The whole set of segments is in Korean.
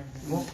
가만히 계시고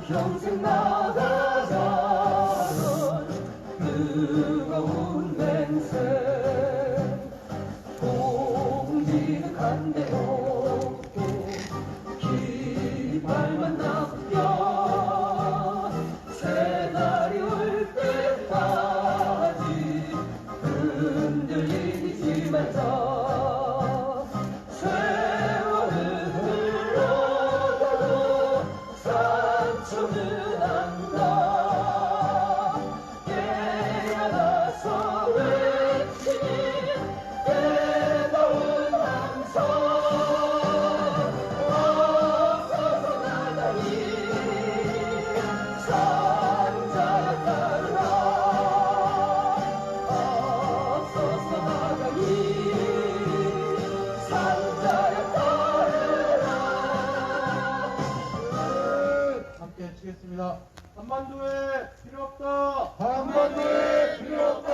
평생 나가자는 뜨거운 맹세 공직한 데 없고 기발만 낚여 새날이 올 때까지 흔들리지 말자 세월은 흘러가도 상처는 안다 깨어나서 외치니 때다운 항상 앞서서 나가니 상자야 따르라 앞서서 나가니 상자야 따르라. 함께 치겠습니다. 한반도에 필요 없다. 한반도에 필요 없다.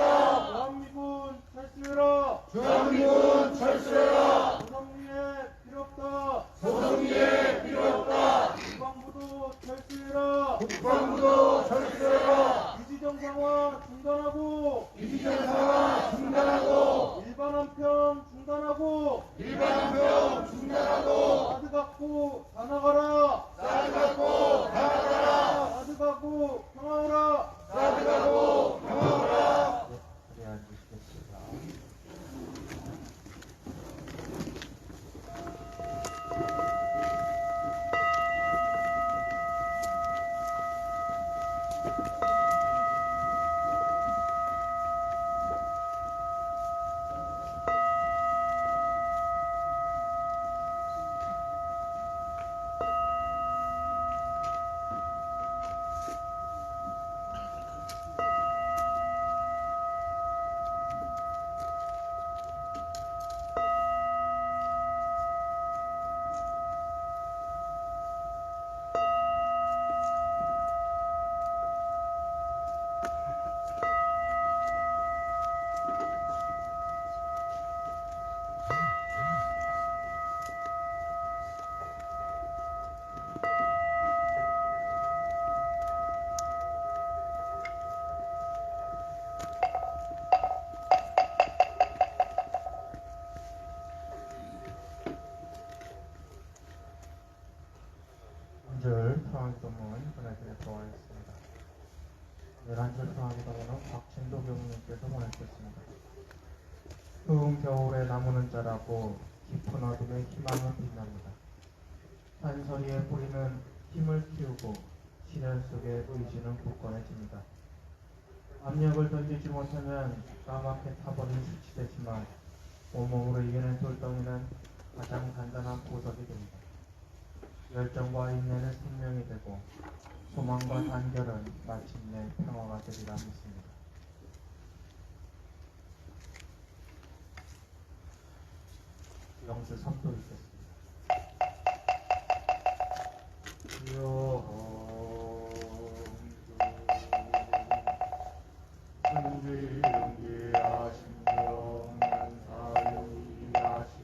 주한미군 철수해라. 주한미군 철수해라. 소성리에 필요 없다. 소성리에 필요 없다. 국방부도 철수해라. 국방부도 철수해라. 이지정 상황 중단하고 이지정 상황 중단하고 일반 한평 중단하고 일반 한평 중단하고 사드 갖고 다 나가라. 사드 갖고 다 나가라. 사드 갖고 평화오라. 사드 갖고 평화오라. 자리에 앉으시겠습니다. 한줄 평화기도문 보내드리도록 하겠습니다. 오늘 한줄 평화기도문은 박진도 교무님께서 보내주셨습니다. 추운 겨울에 나무는 자라고 깊은 어둠에 희망은 빛납니다. 산서리에 뿌리는 힘을 키우고 시련 속에 의지는 굳건해집니다. 압력을 던지지 못하면 까맣게 타버린 수치되지만 온몸으로 이겨낸 돌덩이는 가장 단단한 보석이 됩니다. 열정과 인내는 생명이 되고 소망과 단결은 마침내 평화가 되리라 믿습니다. 영수 성도 있겠습니다. 천지 영기하신 영원 사유하신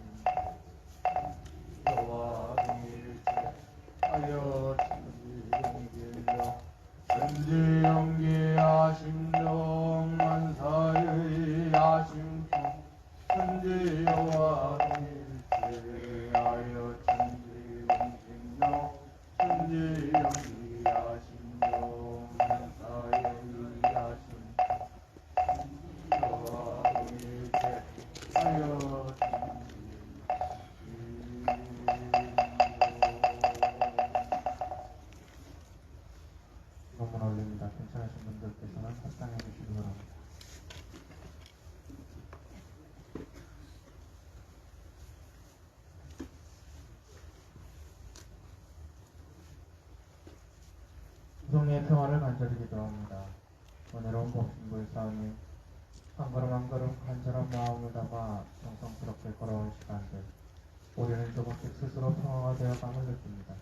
여와 동일체 하여 천지 영기하신 영원 사유하신 천지 여와 동일체 하여 천지 영신여 천지 영기하신 영원 사유하신 너무나 분들께서는 합당해 주시기 바랍니다. 구성의 평화를 간절히 기도합니다. 은혜로운 법신불사님, 한 걸음 한 걸음 간절한 마음을 담아 정성스럽게 걸어온 시간들, 우리는 조금씩 스스로 평화가 되어감을 느낍니다.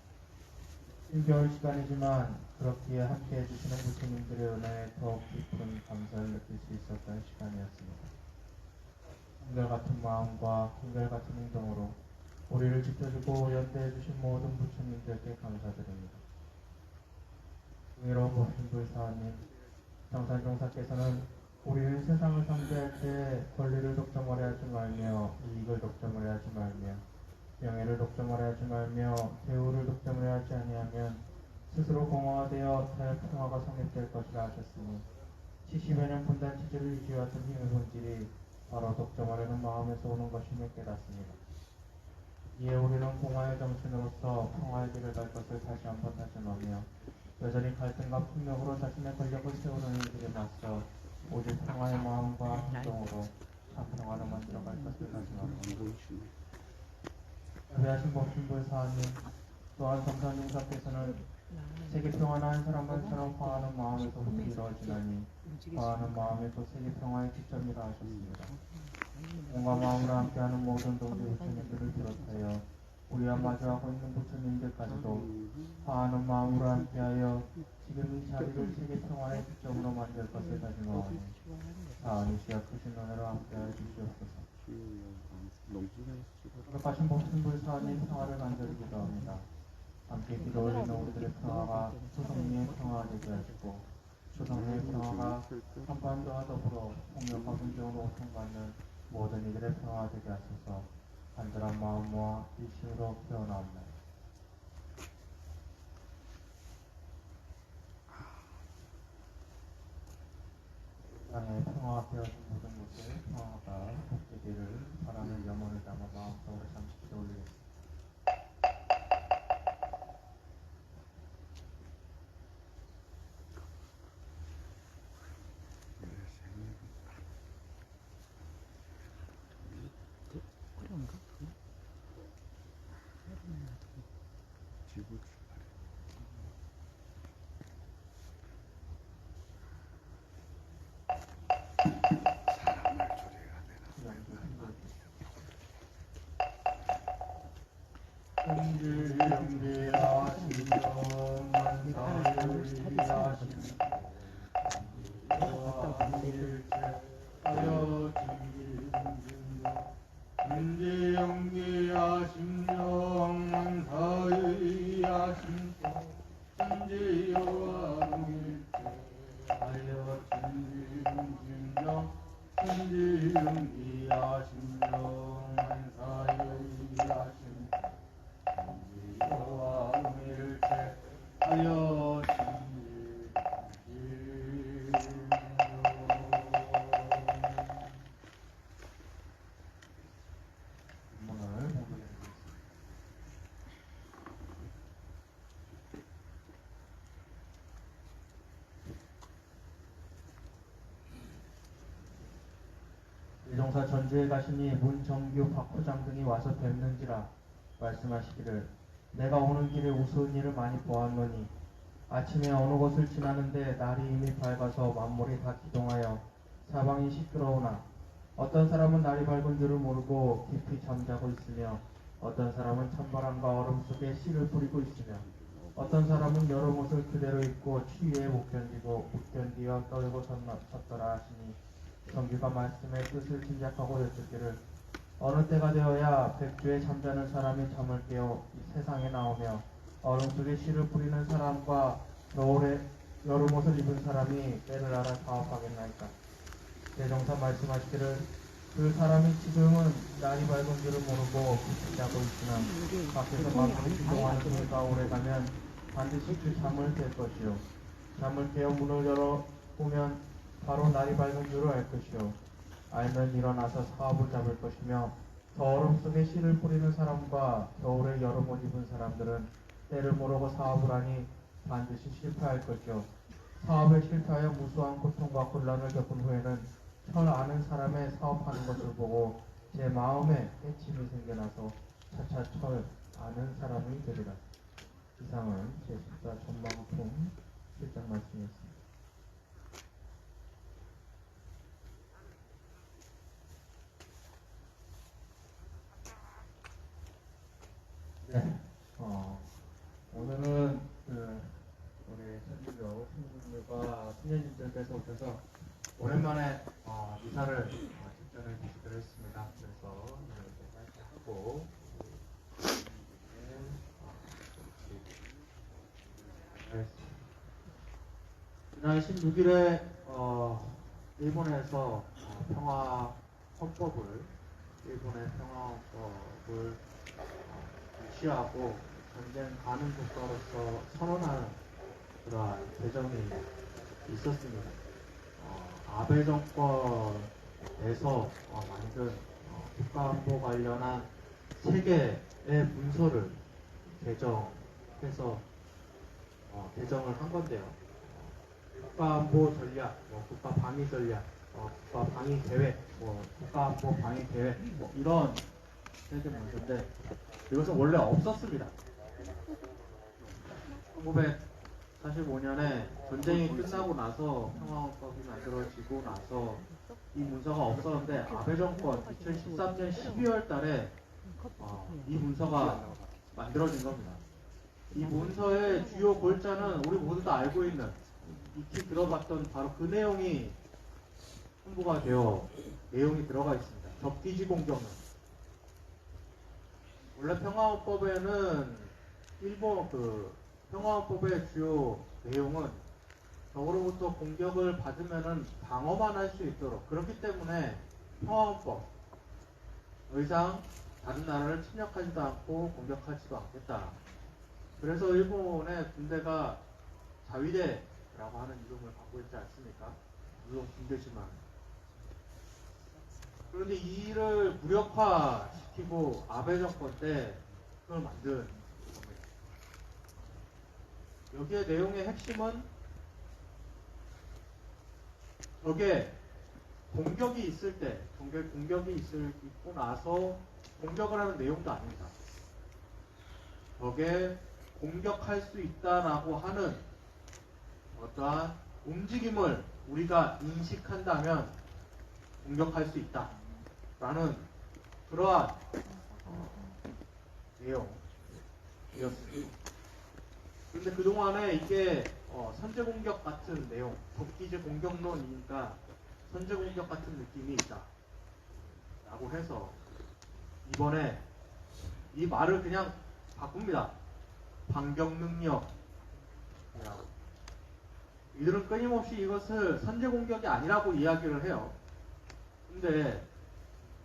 힘겨울 시간이지만 그렇기에 함께 해주시는 부처님들의 은혜에 더욱 깊은 감사를 느낄 수 있었던 시간이었습니다. 한결같은 마음과 한결같은 행동으로 우리를 지켜주고 연대해주신 모든 부처님들께 감사드립니다. 은혜로운 법신불사님, 정산종사께서는 우리는 세상을 상대할 때 권리를 독점하려 하지 말며 이익을 독점하려 하지 말며 명예를 독점하려 하지 말며 대우를 독점하려 하지 아니하면 스스로 공허화되어 자연 평화가 성립될 것이라 하셨으니 70여 년 분단 체제를 유지해왔던 힘의 본질이 바로 독점하려는 마음에서 오는 것임을 깨닫습니다. 이에 우리는 공화의 정신으로서 평화의 길을 갈 것을 다시 한번 다짐하며 여전히 갈등과 폭력으로 자신의 권력을 세우는 이들에 맞서 오직 평화의 마음과 행동으로 참 평화를 만들어갈 것을 다짐합니다. 예배하신 법신불사님, 또한 정산용사께서는 세계 평화나 한 사람 한 사람 화하는 마음에서부터 이루어지나니 화하는 마음에서 세계 평화의 기점이라 하셨습니다. 온갖 마음으로 함께하는 모든 동지 부처님들을 비롯하여 우리와 마주하고 있는 부처님들까지도 화하는 마음으로 함께하여 지금 이 자리를 세계 평화의 기점으로 만들 것을 다짐하오니 사은이 시와 크신 은혜로 함께하여 주시옵소서. 거룩하신 법신불사님 평화를 간절히 기도합니다. 함께 기도 올리는 우리들의 평화가 초성리의 평화가 되게 하시고 초성리의 평화가 한반도와 더불어 폭력과 분쟁으로 고통받는 모든 이들의 평화가 되게 하소서. 간절한 마음과 일심으로 기원하옵나이다. 땅의 평화가 되어진 모든 곳에 평화가 복되기를 바라는 염원을 담아 마음속으로 잠시 기도 올리겠습니다. 일종사 전주에 가시니 문정규 박후장 등이 와서 뵙는지라 말씀하시기를 내가 오는 길에 우스운 일을 많이 보았노니 아침에 어느 곳을 지나는데 날이 이미 밝아서 만물이 다 기동하여 사방이 시끄러우나 어떤 사람은 날이 밝은 줄을 모르고 깊이 잠자고 있으며 어떤 사람은 찬바람과 얼음 속에 씨를 뿌리고 있으며 어떤 사람은 여러 옷을 그대로 입고 추위에 못 견디어 떨고 섰더라 하시니 정규가 말씀의 뜻을 짐작하고 여쭙기를 어느 때가 되어야 백주에 잠자는 사람이 잠을 깨어 이 세상에 나오며 얼음 속에 씨를 뿌리는 사람과 겨울에 여름 옷을 입은 사람이 때를 알아 사업하겠나이까. 대종사 말씀하시기를 그 사람이 지금은 날이 밝은 줄을 모르고 깊이 자고 있으나 밖에서 만물이 기동하는 그가 오래가면 반드시 그 잠을 깰 것이요 잠을 깨어 문을 열어보면 바로 날이 밝은 줄을 알 것이요 알면 일어나서 사업을 잡을 것이며 더 얼음 속에 씨를 뿌리는 사람과 겨울에 여름 옷 입은 사람들은 때를 모르고 사업을 하니 반드시 실패할 것이요 사업에 실패하여 무수한 고통과 곤란을 겪은 후에는 철 아는 사람의 사업하는 것을 보고 제 마음에 해침이 생겨나서 차차 철 아는 사람이 되리라. 이상은 제14 전망품 7장 말씀이었습니다. 네, 오늘은 우리 선주교 신부님과 신녀님들께서 오셔서 오랜만에 미사를 직전에 주시기로 했습니다. 그래서 이렇게 하고 지난 16일에 일본에서 평화 헌법을 일본의 평화 헌법을 무시하고 전쟁 가능 국가로서 선언하는 그러한 배정이 있었습니다. 아베 정권에서 만든 국가안보 관련한 세 개의 문서를 개정해서 개정을 한 건데요. 국가안보 전략, 국가 방위 전략, 국가 방위 계획, 국가안보 방위 계획, 이런 세 개 문서인데 이것은 원래 없었습니다. 1945년에 전쟁이 끝나고 나서 평화헌법이 만들어지고 나서 이 문서가 없었는데 아베 정권 2013년 12월 달에 이 문서가 만들어진 겁니다. 이 문서의 주요 골자는 우리 모두 다 알고 있는 익히 들어봤던 바로 그 내용이 홍보가 되어 내용이 들어가 있습니다. 적기지 공격론. 원래 평화헌법에는 일본 평화헌법의 주요 내용은 적으로부터 공격을 받으면은 방어만 할 수 있도록 그렇기 때문에 평화헌법 더 이상 다른 나라를 침략하지도 않고 공격하지도 않겠다. 그래서 일본의 군대가 자위대라고 하는 이름을 갖고 있지 않습니까? 물론 군대지만. 그런데 이 일을 무력화시키고 아베 정권 때 그걸 만든 겁니다. 여기에 내용의 핵심은 적에 공격이 있을 때, 적에 공격이 있고 나서 공격을 하는 내용도 아닙니다. 적에 공격할 수 있다라고 하는 어떠한 움직임을 우리가 인식한다면 공격할 수 있다라는 그러한 내용이었습니다. 그런데 그동안에 이게 선제 공격 같은 내용, 적기지 공격론이니까 선제 공격 같은 느낌이 있다 라고 해서 이번에 이 말을 그냥 바꿉니다. 반격 능력이라고. 이들은 끊임없이 이것을 선제 공격이 아니라고 이야기를 해요. 근데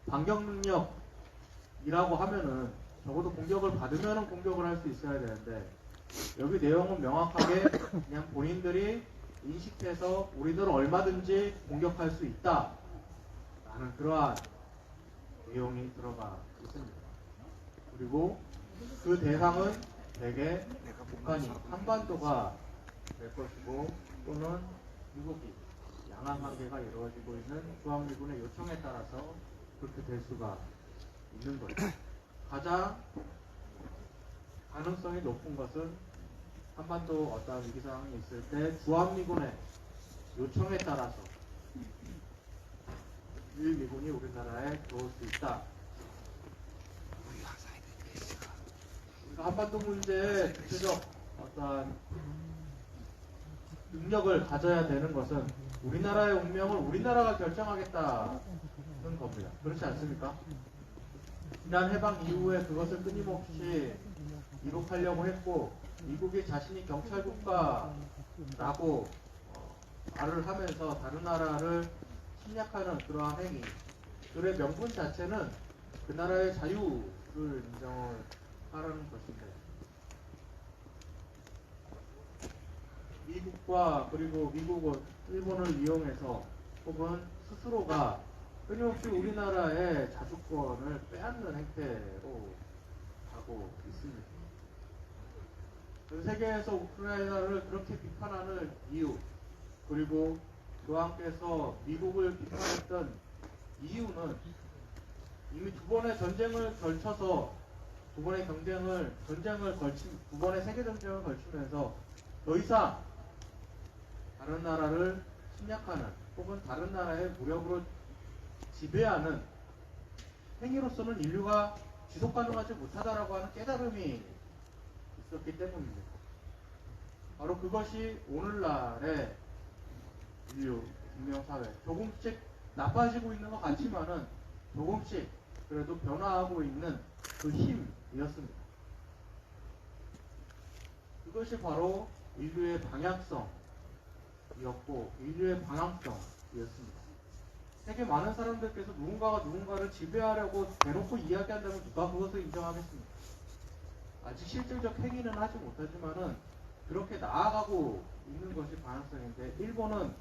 반격 능력이라고 하면은 적어도 공격을 받으면은 공격을 할 수 있어야 되는데 여기 내용은 명확하게 그냥 본인들이 인식해서 우리들은 얼마든지 공격할 수 있다 라는 그러한 내용이 들어가 있습니다. 그리고 그 대상은 대개 북한이 한반도가 될 것이고 또는 미국이 양안 관계가 이루어지고 있는 주한미군의 요청에 따라서 그렇게 될 수가 있는 거죠. 가장 가능성이 높은 것은 한반도 어떤 위기 상황이 있을 때 주한미군의 요청에 따라서 미군이 우리나라에 들어올 수 있다. 우리가 한반도 문제에 구체적 어떤 능력을 가져야 되는 것은 우리나라의 운명을 우리나라가 결정하겠다는 겁니다. 그렇지 않습니까? 지난 해방 이후에 그것을 끊임없이 이룩하려고 했고 미국이 자신이 경찰국가라고 말을 하면서 다른 나라를 침략하는 그러한 행위들의 명분 자체는 그 나라의 자유를 인정을 하라는 것인데 미국과 그리고 미국은 일본을 이용해서 혹은 스스로가 끊임없이 우리나라의 자주권을 빼앗는 행태로 가고 있습니다. 전 세계에서 우크라이나를 그렇게 비판하는 이유, 그리고 교황께서 미국을 비판했던 이유는 이미 두 번의 전쟁을 걸쳐서 두 번의 두 번의 세계 전쟁을 걸치면서 더 이상 다른 나라를 침략하는 혹은 다른 나라의 무력으로 지배하는 행위로서는 인류가 지속 가능하지 못하다라고 하는 깨달음이 있었기 때문입니다. 바로 그것이 오늘날의 인류 문명사회 조금씩 나빠지고 있는 것 같지만은 조금씩 그래도 변화하고 있는 그 힘이었습니다. 그것이 바로 인류의 방향성이었고 인류의 방향성이었습니다. 세계 많은 사람들께서 누군가가 누군가를 지배하려고 대놓고 이야기한다면 누가 그것을 인정하겠습니까? 아직 실질적 행위는 하지 못하지만은 그렇게 나아가고 있는 것이 방향성인데 일본은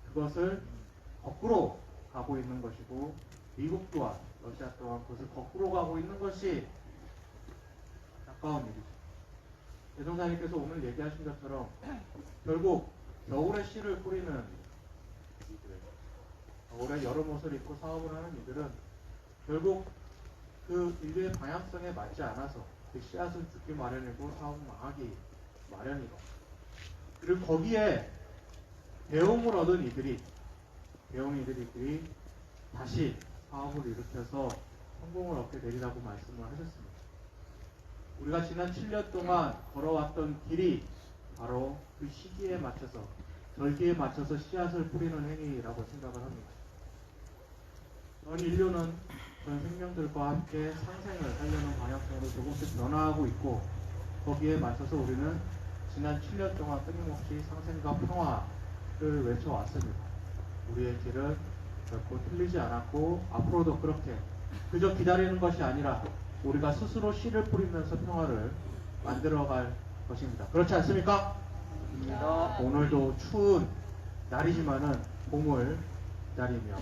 그것을 거꾸로 가고 있는 것이고 미국 또한 러시아 또한 그것을 거꾸로 가고 있는 것이 안타까운 일이죠. 대종사님께서 오늘 얘기하신 것처럼 결국 겨울에 씨를 뿌리는 이들, 겨울에 여름 옷을 입고 사업을 하는 이들은 결국 그 인류의 방향성에 맞지 않아서 그 씨앗은 죽기 마련이고 사업은 망하기 마련이고 그리고 거기에 배움을 얻은 이들이 다시 사업을 일으켜서 성공을 얻게 되리라고 말씀을 하셨습니다. 우리가 지난 7년 동안 걸어왔던 길이 바로 그 시기에 맞춰서 절기에 맞춰서 씨앗을 뿌리는 행위라고 생각을 합니다. 전 인류는 전 생명들과 함께 상생을 하려는 방향성으로 조금씩 변화하고 있고 거기에 맞춰서 우리는 지난 7년 동안 끊임없이 상생과 평화를 외쳐왔습니다. 우리의 길은 결코 틀리지 않았고 앞으로도 그렇게 그저 기다리는 것이 아니라 우리가 스스로 씨를 뿌리면서 평화를 만들어갈 것입니다. 그렇지 않습니까? 오늘도 추운 날이지만은 봄을 기다리며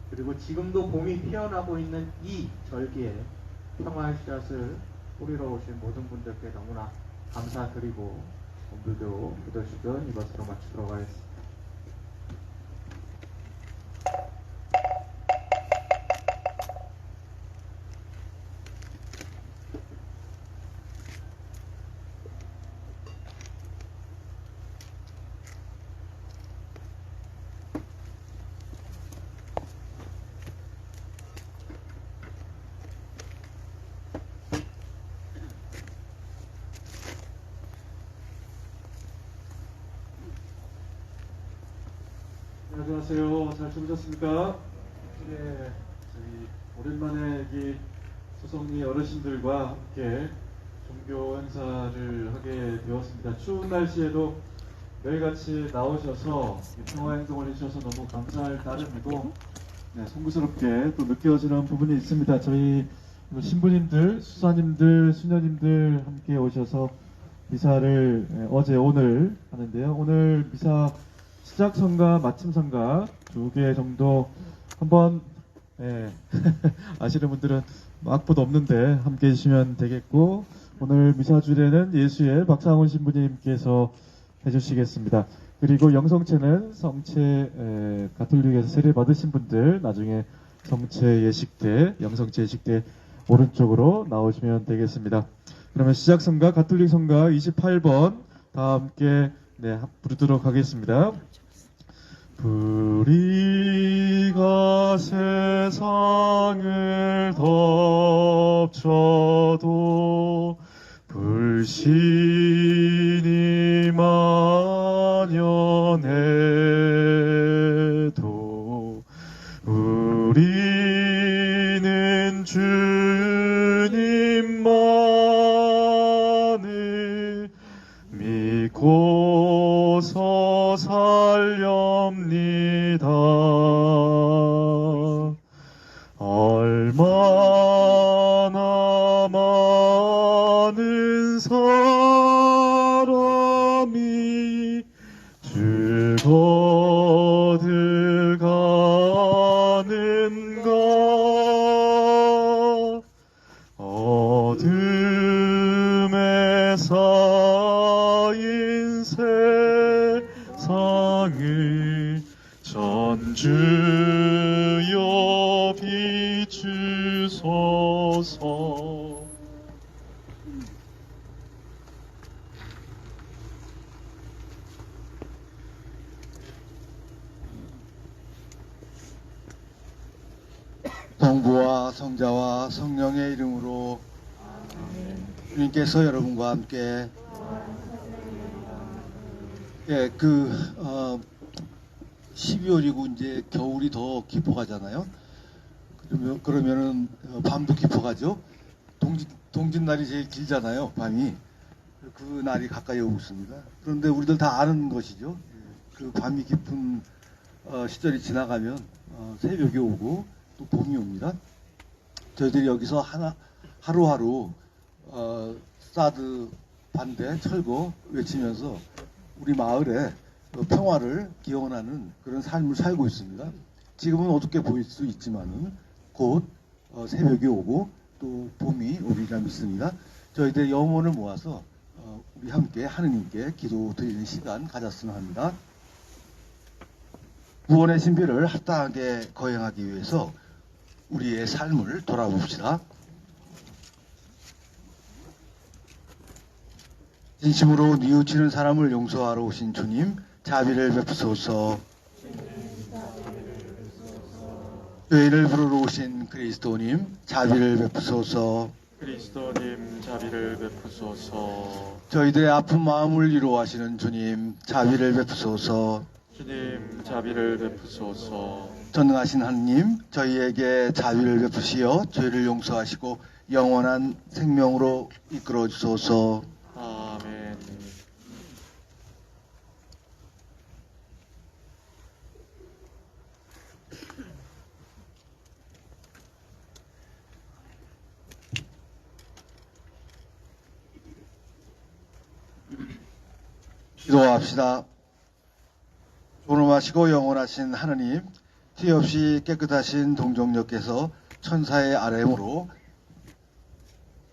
그리고 지금도 봄이 피어나고 있는 이 절기에 평화의 씨앗을 뿌리러 오신 모든 분들께 너무나 감사드리고 오늘도 기도식은 이것으로 마치도록 하겠습니다. 안녕하세요. 잘 주무셨습니까? 네, 저희 오랜만에 여기 소성리 어르신들과 함께 종교 행사를 하게 되었습니다. 추운 날씨에도 매일같이 나오셔서 평화행동을 해주셔서 너무 감사할 따름이고 네, 송구스럽게 또 느껴지는 부분이 있습니다. 저희 신부님들, 수사님들, 수녀님들 함께 오셔서 미사를 어제 오늘 하는데요. 오늘 미사 시작성가 마침성가 2개 정도 한번 아시는 분들은 악보도 없는데 함께 해주시면 되겠고 오늘 미사 주례는 예수의 박상훈 신부님께서 해주시겠습니다. 그리고 영성체는 성체 가톨릭에서 세례 받으신 분들 나중에 성체 예식대 영성체 예식대 오른쪽으로 나오시면 되겠습니다. 그러면 시작성가 가톨릭 성가 28번 다 함께 부르도록 하겠습니다. 불의가 세상을 덮쳐도 불신이 만연해도 우리는 주님만을 믿고서 살렵니다. 얼마나 많은 사람이 죽어들가는가. 어둠에 쌓인 세상에 세상을 전주여 비추소서. 성부와 성자와 성령의 이름으로 주님께서 여러분과 함께 12월이고 이제 겨울이 더 깊어가잖아요. 그러면은 밤도 깊어가죠. 동짓날이 제일 길잖아요. 밤이. 그 날이 가까이 오고 있습니다. 그런데 우리들 다 아는 것이죠. 그 밤이 깊은 시절이 지나가면 새벽이 오고 또 봄이 옵니다. 저희들이 여기서 하루하루 사드 반대 철거 외치면서 우리 마을에 평화를 기원하는 그런 삶을 살고 있습니다. 지금은 어둡게 보일 수 있지만은 곧 새벽이 오고 또 봄이 오리라 믿습니다. 저희들 영혼을 모아서 우리 함께 하느님께 기도 드리는 시간 가졌으면 합니다. 구원의 신비를 합당하게 거행하기 위해서 우리의 삶을 돌아봅시다. 진심으로 뉘우치는 사람을 용서하러 오신 주님, 자비를 베푸소서. 죄인을 부르러 오신 그리스도님, 자비를 베푸소서. 그리스도님 자비를 베푸소서. 저희들의 아픈 마음을 위로하시는 주님, 자비를 베푸소서. 주님 자비를 베푸소서. 전능하신 하느님, 저희에게 자비를 베푸시어 죄를 용서하시고 영원한 생명으로 이끌어 주소서. 아멘. 기도합시다. 존엄하시고 영원하신 하느님, 티 없이 깨끗하신 동정녀께서 천사의 아뢰므로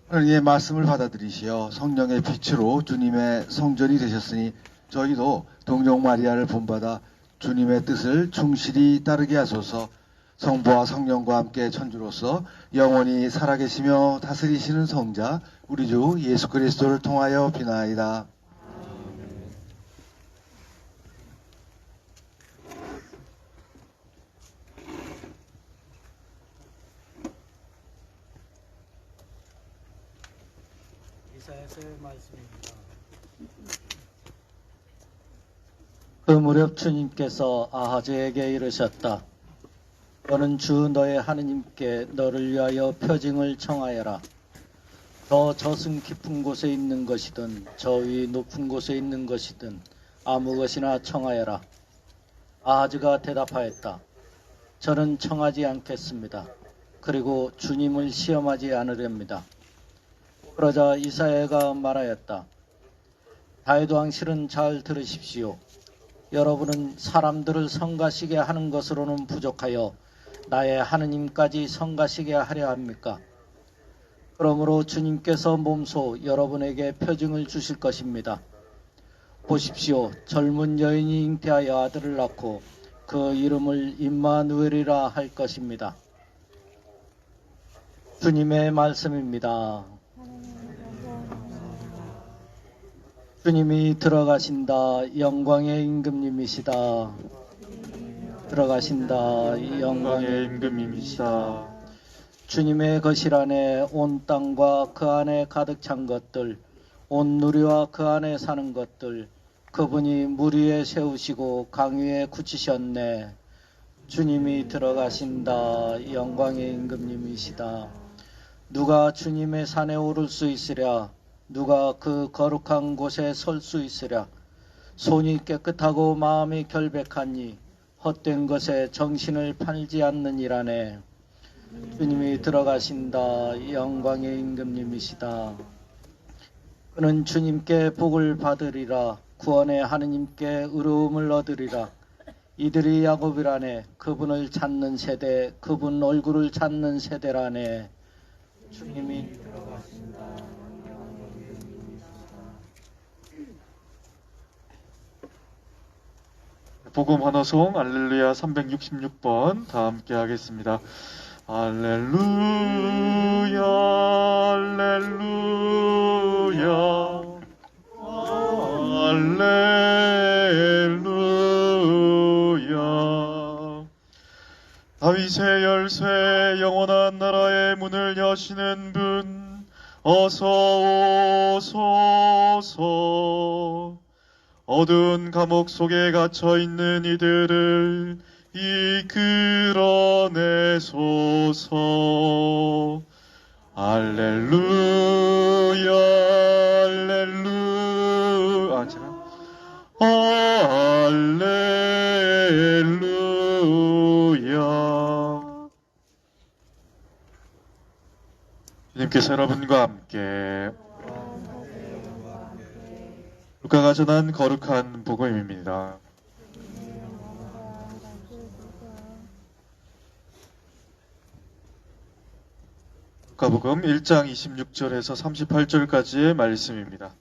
하느님의 말씀을 받아들이시어 성령의 빛으로 주님의 성전이 되셨으니 저희도 동정 마리아를 본받아 주님의 뜻을 충실히 따르게 하소서. 성부와 성령과 함께 천주로서 영원히 살아계시며 다스리시는 성자 우리 주 예수 그리스도를 통하여 비나이다. 이사야서의 말씀입니다. 그 무렵 주님께서 아하즈에게 이르셨다. 너는 주 너의 하느님께 너를 위하여 표징을 청하여라. 저 저승 깊은 곳에 있는 것이든 저 위 높은 곳에 있는 것이든 아무 것이나 청하여라. 아하즈가 대답하였다. 저는 청하지 않겠습니다. 그리고 주님을 시험하지 않으렵니다. 그러자 이사야가 말하였다. 다윗 왕실은 잘 들으십시오. 여러분은 사람들을 성가시게 하는 것으로는 부족하여 나의 하느님까지 성가시게 하려 합니까? 그러므로 주님께서 몸소 여러분에게 표징을 주실 것입니다. 보십시오. 젊은 여인이 잉태하여 아들을 낳고 그 이름을 임마누엘이라 할 것입니다. 주님의 말씀입니다. 주님이 들어가신다. 영광의 임금님이시다. 들어가신다. 영광의 임금님이시다. 주님의 거실 안에 온 땅과 그 안에 가득 찬 것들, 온 누리와 그 안에 사는 것들, 그분이 물 위에 세우시고 강 위에 굳히셨네. 주님이 들어가신다. 영광의 임금님이시다. 누가 주님의 산에 오를 수 있으랴? 누가 그 거룩한 곳에 설 수 있으랴? 손이 깨끗하고 마음이 결백하니 헛된 것에 정신을 팔지 않느니라네. 주님이 들어가신다. 영광의 임금님이시다. 그는 주님께 복을 받으리라. 구원의 하느님께 의로움을 얻으리라. 이들이 야곱이라네. 그분을 찾는 세대, 그분 얼굴을 찾는 세대라네. 주님이 들어가신다. 복음 환호송 알렐루야 366번 다 함께 하겠습니다. 알렐루야 알렐루야 알렐루야. 다윗의 열쇠 영원한 나라의 문을 여시는 분 어서 오소서. 어두운 감옥 속에 갇혀있는 이들을 이끌어내소서. 알렐루야 알렐루야 알렐루야. 주님께서 여러분과 함께 루카가 전한 거룩한 복음입니다. 루카복음 1장 26절에서 38절까지의 말씀입니다.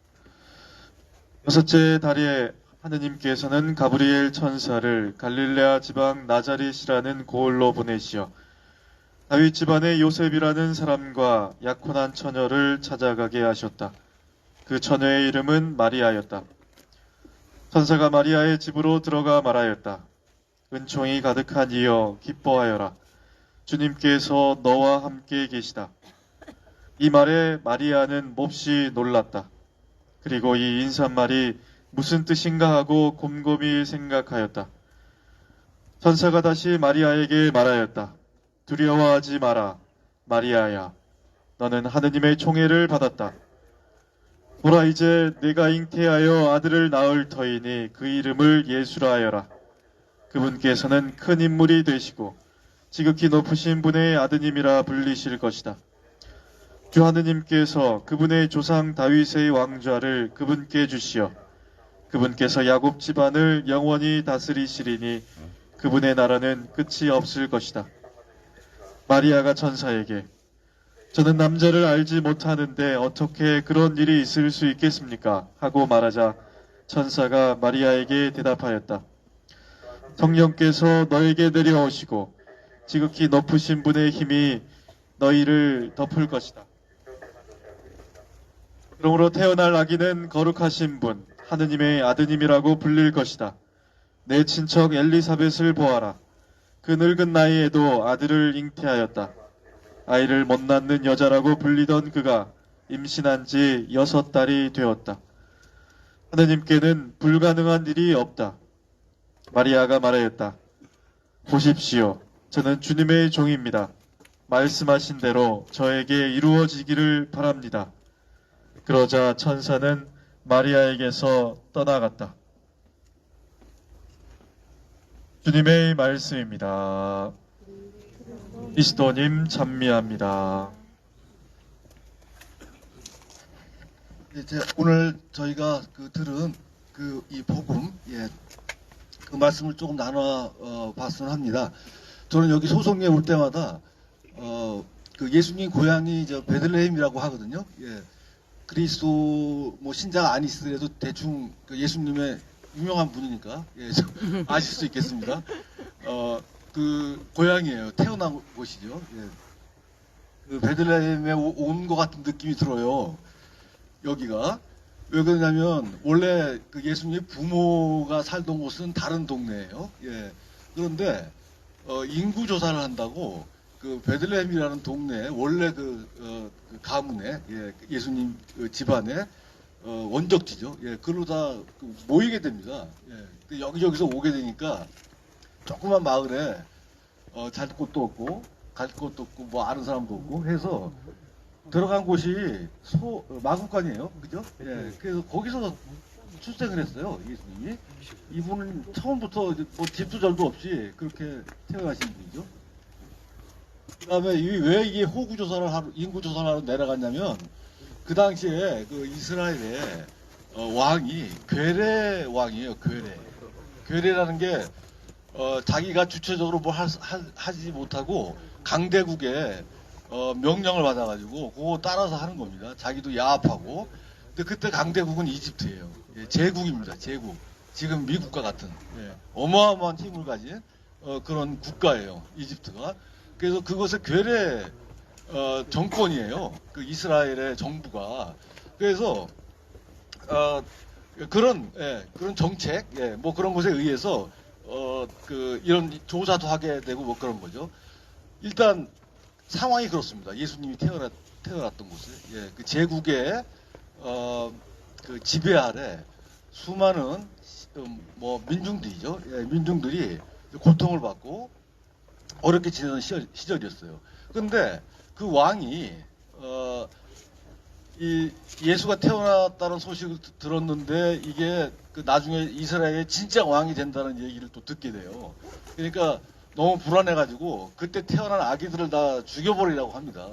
여섯째 달에 하느님께서는 가브리엘 천사를 갈릴레아 지방 나자렛이라는 고을로 보내시어 다윗 집안의 요셉이라는 사람과 약혼한 처녀를 찾아가게 하셨다. 그 처녀의 이름은 마리아였다. 천사가 마리아의 집으로 들어가 말하였다. 은총이 가득한 이여 기뻐하여라. 주님께서 너와 함께 계시다. 이 말에 마리아는 몹시 놀랐다. 그리고 이 인사말이 무슨 뜻인가 하고 곰곰이 생각하였다. 천사가 다시 마리아에게 말하였다. 두려워하지 마라. 마리아야, 너는 하느님의 총애를 받았다. 보라, 이제 내가 잉태하여 아들을 낳을 터이니 그 이름을 예수라 하여라. 그분께서는 큰 인물이 되시고 지극히 높으신 분의 아드님이라 불리실 것이다. 주 하느님께서 그분의 조상 다윗의 왕좌를 그분께 주시어 그분께서 야곱 집안을 영원히 다스리시리니 그분의 나라는 끝이 없을 것이다. 마리아가 천사에게 저는 남자를 알지 못하는데 어떻게 그런 일이 있을 수 있겠습니까? 하고 말하자 천사가 마리아에게 대답하였다. 성령께서 너에게 내려오시고 지극히 높으신 분의 힘이 너희를 덮을 것이다. 그러므로 태어날 아기는 거룩하신 분, 하느님의 아드님이라고 불릴 것이다. 내 친척 엘리사벳을 보아라. 그 늙은 나이에도 아들을 잉태하였다. 아이를 못 낳는 여자라고 불리던 그가 임신한 지 6달이 되었다. 하느님께는 불가능한 일이 없다. 마리아가 말하였다. 보십시오. 저는 주님의 종입니다. 말씀하신 대로 저에게 이루어지기를 바랍니다. 그러자 천사는 마리아에게서 떠나갔다. 주님의 말씀입니다. 그리스도님 찬미합니다. 오늘 저희가 들은 이 복음, 그 말씀을 조금 나눠 봤으면 합니다. 저는 여기 소송에 올 때마다 그 예수님 고향이 베들레헴이라고 하거든요. 그리스도 신자가 아니시더라도 대충 그 예수님의 유명한 분이니까 아실 수 있겠습니다. 그 고향이에요. 태어난 곳이죠. 그 베들레헴에 온 것 같은 느낌이 들어요. 여기가 왜 그러냐면 원래 그 예수님의 부모가 살던 곳은 다른 동네예요. 그런데 인구 조사를 한다고 그 베들레헴이라는 동네에 원래 그 가문에 예수님 집안에 원적지죠. 그러다 모이게 됩니다. 여기저기서 오게 되니까 조그만 마을에 잘 곳도 없고 갈 곳도 없고 뭐 아는 사람도 없고 해서 들어간 곳이 마구간이에요. 그죠? 그래서 거기서 출생을 했어요. 예수님이. 이분은 처음부터 뭐 집도 절도 없이 그렇게 태어나신 분이죠. 그 다음에 왜 이게 인구 조사를 하러 내려갔냐면 그 당시에 그 이스라엘의 왕이 괴뢰 왕이에요. 괴뢰라는 게 자기가 주체적으로 뭘 하지 못하고 강대국에 명령을 받아가지고 그거 따라서 하는 겁니다. 자기도 야합하고. 근데 그때 강대국은 이집트예요. 제국입니다. 제국. 지금 미국과 같은 어마어마한 힘을 가진 그런 국가예요. 이집트가. 그래서 그것의 괴뢰 정권이에요. 그 이스라엘의 정부가. 그래서 그런 정책, 뭐 그런 것에 의해서 이런 조사도 하게 되고 뭐 그런 거죠. 일단 상황이 그렇습니다. 예수님이 태어났던 곳에 그 제국의 그 지배 아래 수많은 뭐 민중들이죠. 민중들이 고통을 받고 어렵게 지내던 시절이었어요. 그런데 그 왕이 이 예수가 태어났다는 소식을 들었는데 이게 그 나중에 이스라엘의 진짜 왕이 된다는 얘기를 또 듣게 돼요. 그러니까 너무 불안해가지고 그때 태어난 아기들을 다 죽여버리라고 합니다.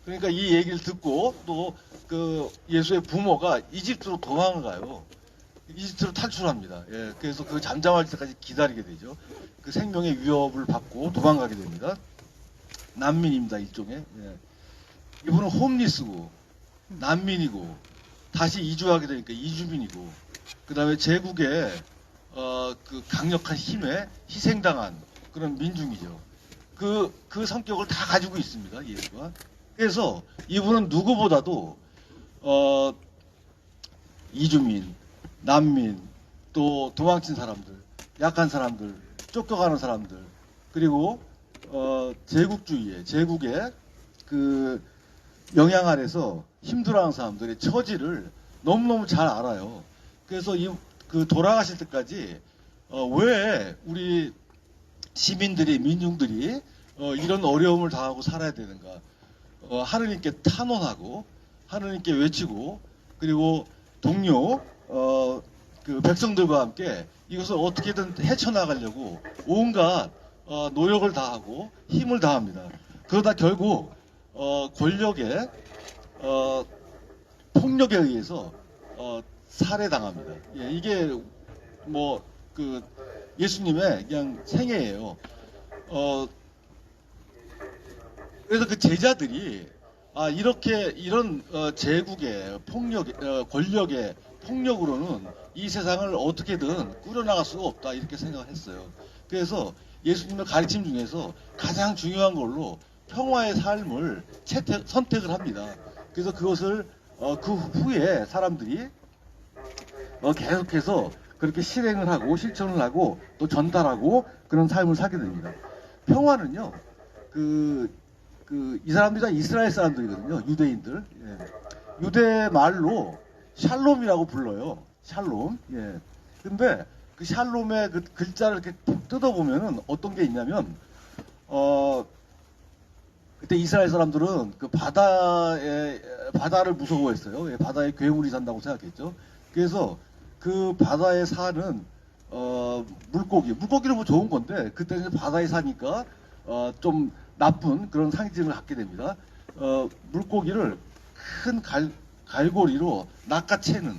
그러니까 이 얘기를 듣고 또 그 예수의 부모가 이집트로 도망을 가요. 이집트로 탈출합니다. 그래서 그 잠잠할 때까지 기다리게 되죠. 그 생명의 위협을 받고 도망가게 됩니다. 난민입니다, 일종의. 이분은 홈리스고 난민이고 다시 이주하게 되니까 이주민이고 그 다음에 제국의 그 강력한 힘에 희생당한 그런 민중이죠. 그 성격을 다 가지고 있습니다, 예수가. 그래서 이분은 누구보다도 이주민, 난민, 또 도망친 사람들, 약한 사람들, 쫓겨가는 사람들, 그리고 제국의 그 영향 아래서 힘들어하는 사람들의 처지를 너무너무 잘 알아요. 그래서 그 돌아가실 때까지 왜 우리 시민들이, 민중들이 이런 어려움을 당하고 살아야 되는가? 하느님께 탄원하고 하느님께 외치고 그리고 동료 그 백성들과 함께 이것을 어떻게든 헤쳐나가려고 온갖 노력을 다하고 힘을 다합니다. 그러다 결국 권력의 폭력에 의해서 살해당합니다. 이게 뭐 그 예수님의 그냥 생애예요. 그래서 그 제자들이 이런 제국의 권력의 폭력으로는 이 세상을 어떻게든 꾸려나갈 수가 없다 이렇게 생각했어요. 그래서 예수님의 가르침 중에서 가장 중요한 걸로 평화의 삶을 선택을 합니다. 그래서 그것을 그 후에 사람들이 계속해서 그렇게 실행을 하고 실천을 하고 또 전달하고 그런 삶을 살게 됩니다. 평화는요, 이 사람들이 다 이스라엘 사람들이거든요. 유대인들. 유대 말로 샬롬이라고 불러요. 샬롬. 근데 그 샬롬의 그 글자를 이렇게 뜯어보면은 어떤 게 있냐면, 그때 이스라엘 사람들은 그 바다를 무서워했어요. 바다에 괴물이 산다고 생각했죠. 그래서 그 바다에 사는 물고기는 뭐 좋은 건데 그때는 바다에 사니까 좀 나쁜 그런 상징을 갖게 됩니다. 물고기를 큰 갈고리로 낚아채는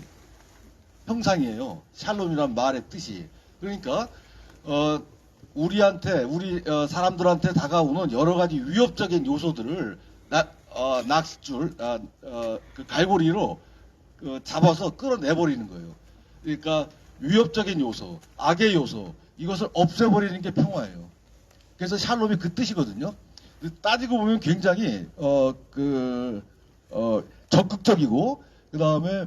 형상이에요. 샬롬이란 말의 뜻이. 그러니까 우리 사람들한테 다가오는 여러 가지 위협적인 요소들을 낚싯줄, 그 갈고리로 잡아서 끌어내버리는 거예요. 그러니까 위협적인 요소, 악의 요소, 이것을 없애버리는 게 평화예요. 그래서 샬롬이 그 뜻이거든요. 따지고 보면 굉장히 적극적이고 그 다음에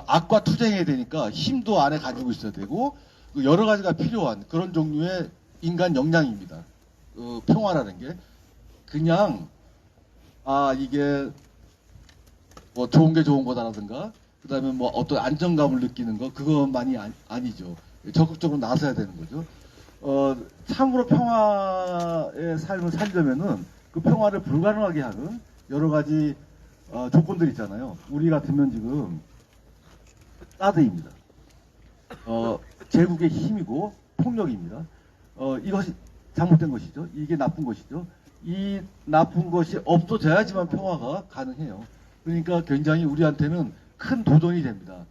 악과 투쟁해야 되니까 힘도 안에 가지고 있어야 되고 여러 가지가 필요한 그런 종류의 인간 역량입니다. 평화라는 게 그냥 이게 뭐 좋은 게 좋은 거다라든가 그 다음에 뭐 어떤 안정감을 느끼는 거 그것만이 아니죠. 적극적으로 나서야 되는 거죠. 참으로 평화의 삶을 살려면은 그 평화를 불가능하게 하는 여러 가지 조건들이 있잖아요. 우리 같으면 지금 사드입니다. 제국의 힘이고 폭력입니다. 이것이 잘못된 것이죠. 이게 나쁜 것이죠. 이 나쁜 것이 없어져야지만 평화가 가능해요. 그러니까 굉장히 우리한테는 큰 도전이 됩니다.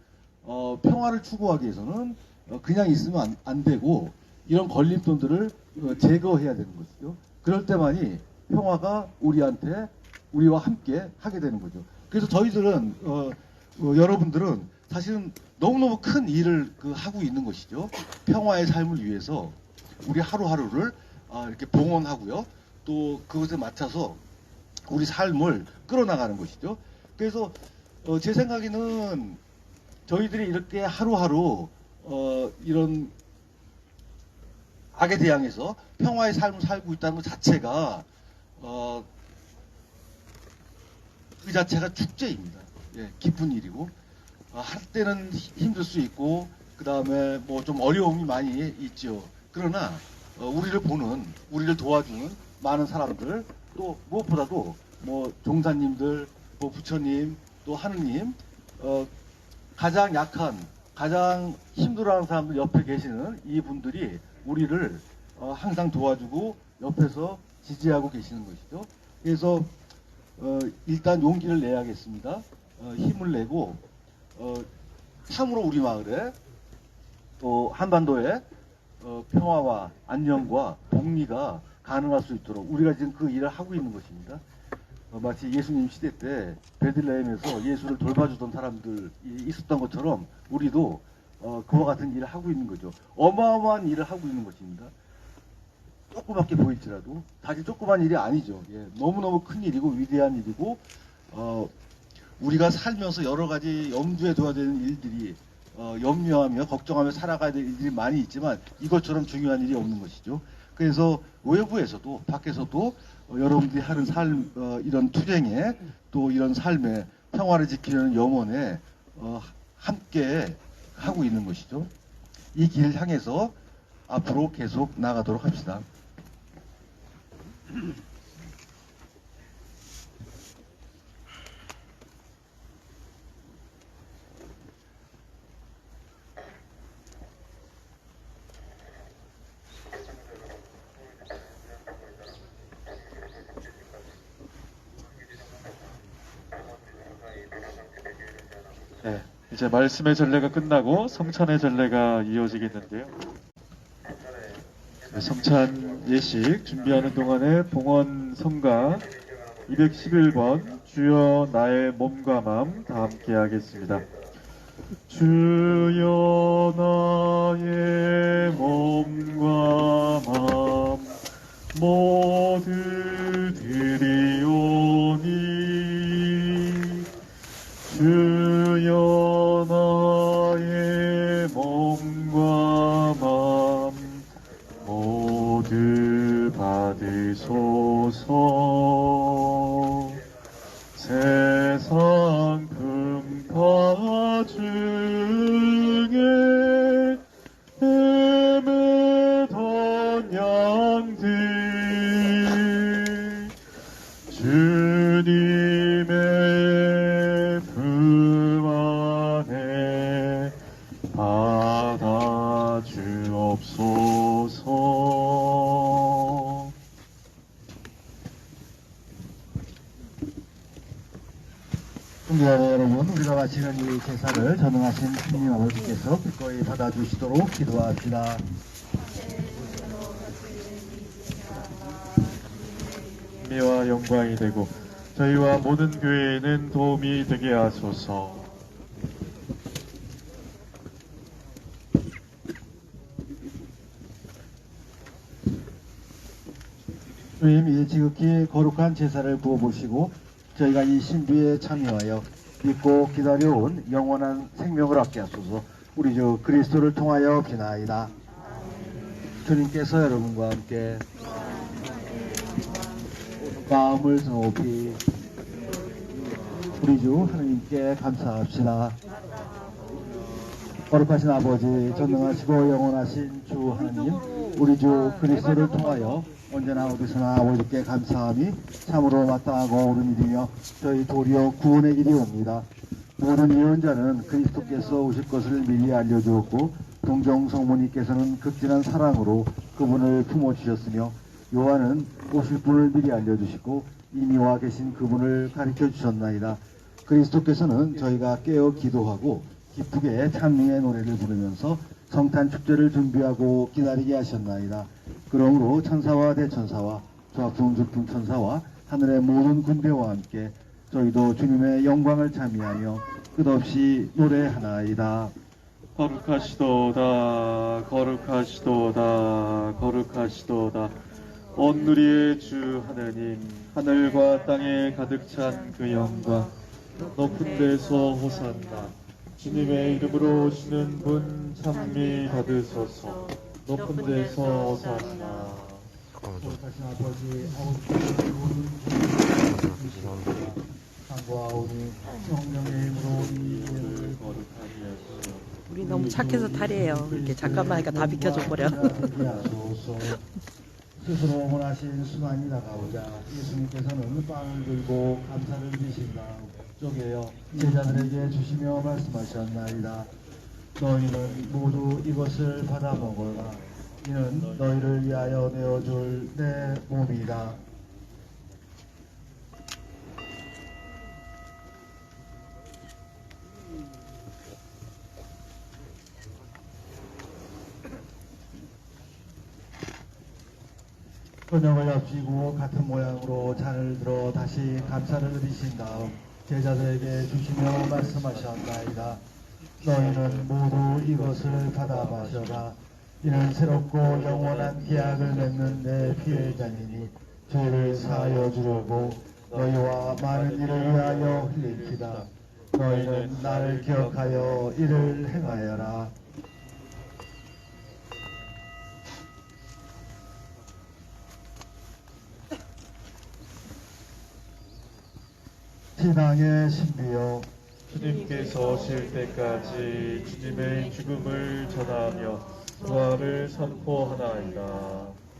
평화를 추구하기 위해서는 그냥 있으면 안 되고 이런 걸림돌들을 제거해야 되는 것이죠. 그럴 때만이 평화가 우리와 함께 하게 되는 거죠. 그래서 저희들은 여러분들은 사실은 너무너무 큰 일을 하고 있는 것이죠. 평화의 삶을 위해서 우리 하루하루를 이렇게 봉헌하고요. 또 그것에 맞춰서 우리 삶을 끌어나가는 것이죠. 그래서 제 생각에는 저희들이 이렇게 하루하루 이런 악에 대항해서 평화의 삶을 살고 있다는 것 자체가 그 자체가 축제입니다. 예, 기쁜 일이고 할 때는 힘들 수 있고 그 다음에 뭐 좀 어려움이 많이 있죠. 그러나 우리를 보는, 우리를 도와주는 많은 사람들, 또 무엇보다도 뭐 종사님들, 뭐 부처님, 또 하느님, 가장 약한, 가장 힘들어하는 사람들 옆에 계시는 이분들이 우리를 항상 도와주고 옆에서 지지하고 계시는 것이죠. 그래서 일단 용기를 내야겠습니다. 힘을 내고 참으로 우리 마을에 또 한반도에 평화와 안녕과 복리가 가능할 수 있도록 우리가 지금 그 일을 하고 있는 것입니다. 마치 예수님 시대 때 베들레헴에서 예수를 돌봐주던 사람들이 있었던 것처럼 우리도 그와 같은 일을 하고 있는 거죠. 어마어마한 일을 하고 있는 것입니다. 조그맣게 보일지라도 사실 조그만 일이 아니죠. 예, 너무너무 큰 일이고 위대한 일이고 우리가 살면서 여러 가지 염두에 둬야 되는 일들이 염려하며 걱정하며 살아가야 될 일들이 많이 있지만 이것처럼 중요한 일이 없는 것이죠. 그래서 외부에서도 밖에서도 여러분들이 하는 삶, 이런 투쟁에 또 이런 삶에 평화를 지키려는 염원에 함께 하고 있는 것이죠. 이 길을 향해서 앞으로 계속 나가도록 합시다. 네, 이제 말씀의 전례가 끝나고 성찬의 전례가 이어지겠는데요. 네, 성찬 예식 준비하는 동안에 봉헌 성가 211번 주여 나의 몸과 마음 다 함께 하겠습니다. 주여 나의 몸과 마음 모두 드리오니 주여 나의 몸과 마음 모두 받으소서. 세상 풍파 중에 헤매던 양들 주님의 품 안에 받아 주옵소서. 존경하는 여러분, 우리가 바치는 이 제사를 전능하신 하나님 아버지께서 기꺼이 받아주시도록 기도합시다. 미와 영광이 되고 저희와 모든 교회에는 도움이 되게 하소서. 주님, 이 지극히 거룩한 제사를 부어보시고 저희가 이 신비에 참여하여 믿고 기다려온 영원한 생명을 얻게 하소서. 우리 주 그리스도를 통하여 비나이다. 주님께서 여러분과 함께 마음을 높이 우리 주 하나님께 감사합시다. 거룩하신 아버지, 전능하시고 영원하신 주 하나님, 우리 주 그리스도를 통하여 언제나 어디서나 아버지께 감사함이 참으로 마땅하고 옳은 일이며 저희 도리어 구원의 길이 옵니다. 모든 예언자는 그리스도께서 오실 것을 미리 알려주었고 동정 성모님께서는 극진한 사랑으로 그분을 품어주셨으며 요한은 오실 분을 미리 알려주시고 이미 와 계신 그분을 가르쳐 주셨나이다. 그리스도께서는 저희가 깨어 기도하고 기쁘게 찬미의 노래를 부르면서 성탄 축제를 준비하고 기다리게 하셨나이다. 그러므로 천사와 대천사와 조합성주풍 천사와 하늘의 모든 군대와 함께 저희도 주님의 영광을 찬미하며 끝없이 노래하나이다. 거룩하시도다 거룩하시도다 거룩하시도다. 온누리의 주 하느님, 하늘과 땅에 가득 찬 그 영광, 높은 데서 호산나. 주님의 이름으로 오시는 분 찬미 받으소서. 높은 데서 호산나. 거룩하신 아버지, 상고하오니 성령의 힘으로 이 예를 거룩하게 하시오. 우리 너무 착해서 탈이에요. 이렇게 잠깐만 하니까 다 비켜줘 버려. 스스로 원하신 순환이 다가오자 예수님께서는 빵을 들고 감사를 드신 다음 쪼개어 제자들에게 주시며 말씀하셨나이다. 너희는 모두 이것을 받아 먹어라. 이는 너희를 위하여 내어줄 내 몸이다. 저녁을 엽시고 같은 모양으로 잔을 들어 다시 감사를 드리신 다음 제자들에게 주시며 말씀하셨나이다. 너희는 모두 이것을 받아 마셔라. 이는 새롭고 영원한 계약을 맺는 내 피의 잔이니 죄를 사하여 주려고 너희와 많은 이를 위하여 흘릴지다. 너희는 나를 기억하여 이를 행하여라. 신앙의 신비여, 주님께서 오실 때까지 주님의 죽음을 전하며 부활을 선포하나이다.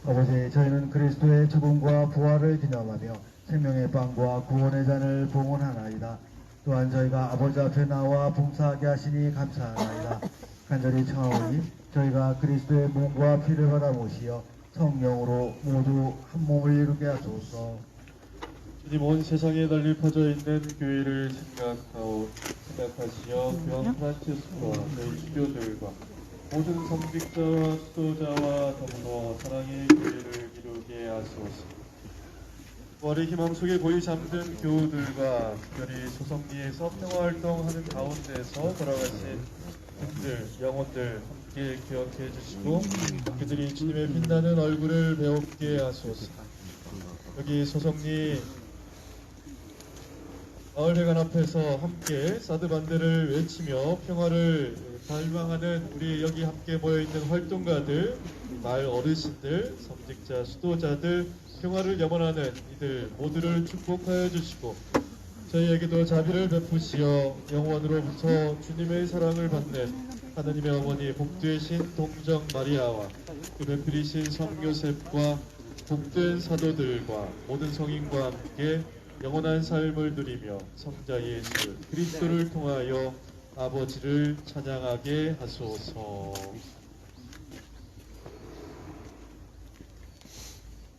아버지, 저희는 그리스도의 죽음과 부활을 기념하며 생명의 빵과 구원의 잔을 봉헌하나이다. 또한 저희가 아버지 앞에 나와 봉사하게 하시니 감사하나이다. 간절히 청하오니 저희가 그리스도의 몸과 피를 받아 모시어 성령으로 모두 한 몸을 이루게 하소서. 주님, 온 세상에 널리 퍼져 있는 교회를 생각하시어 교황 프란치스코와 저희 주교들과 모든 성직자와 수도자와 더불어 사랑의 교회를 이루게 하소서. 부활의 희망 속에 고이 잠든 교우들과 특별히 소성리에서 평화활동하는 가운데서 돌아가신 분들, 영혼들 함께 기억해 주시고 그들이 주님의 빛나는 얼굴을 배웁게 하소서. 여기 소성리 마을회관 앞에서 함께 사드 반대를 외치며 평화를 발망하는 우리 여기 함께 모여있는 활동가들, 마을 어르신들, 성직자, 수도자들, 평화를 염원하는 이들 모두를 축복하여 주시고 저희에게도 자비를 베푸시어 영원으로부터 주님의 사랑을 받는 하나님의 어머니 복되신 동정 마리아와 그 베풀이신 성 요셉과 복된 사도들과 모든 성인과 함께 영원한 삶을 누리며 성자 예수 그리스도를 통하여 아버지를 찬양하게 하소서.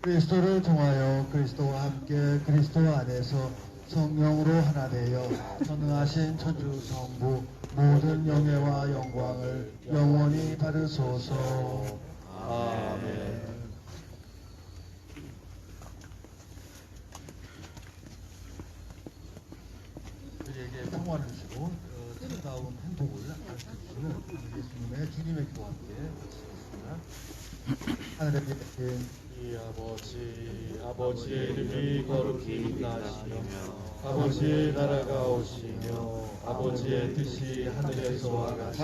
그리스도를 통하여 그리스도와 함께 그리스도 안에서 성령으로 하나 되어 전능하신 천주 성부 모든 영예와 영광을 영원히 받으소서. 아멘. 우리에게 평화를 주시고 참다운 행복을 주시는 예수님의 주님의 기도와 함께 마치겠습니다. 하늘에 계신 이 아버지의 이름이 거룩히 나시며 아버지의 나라가 오시며 아버지의 뜻이 하늘에서와 같이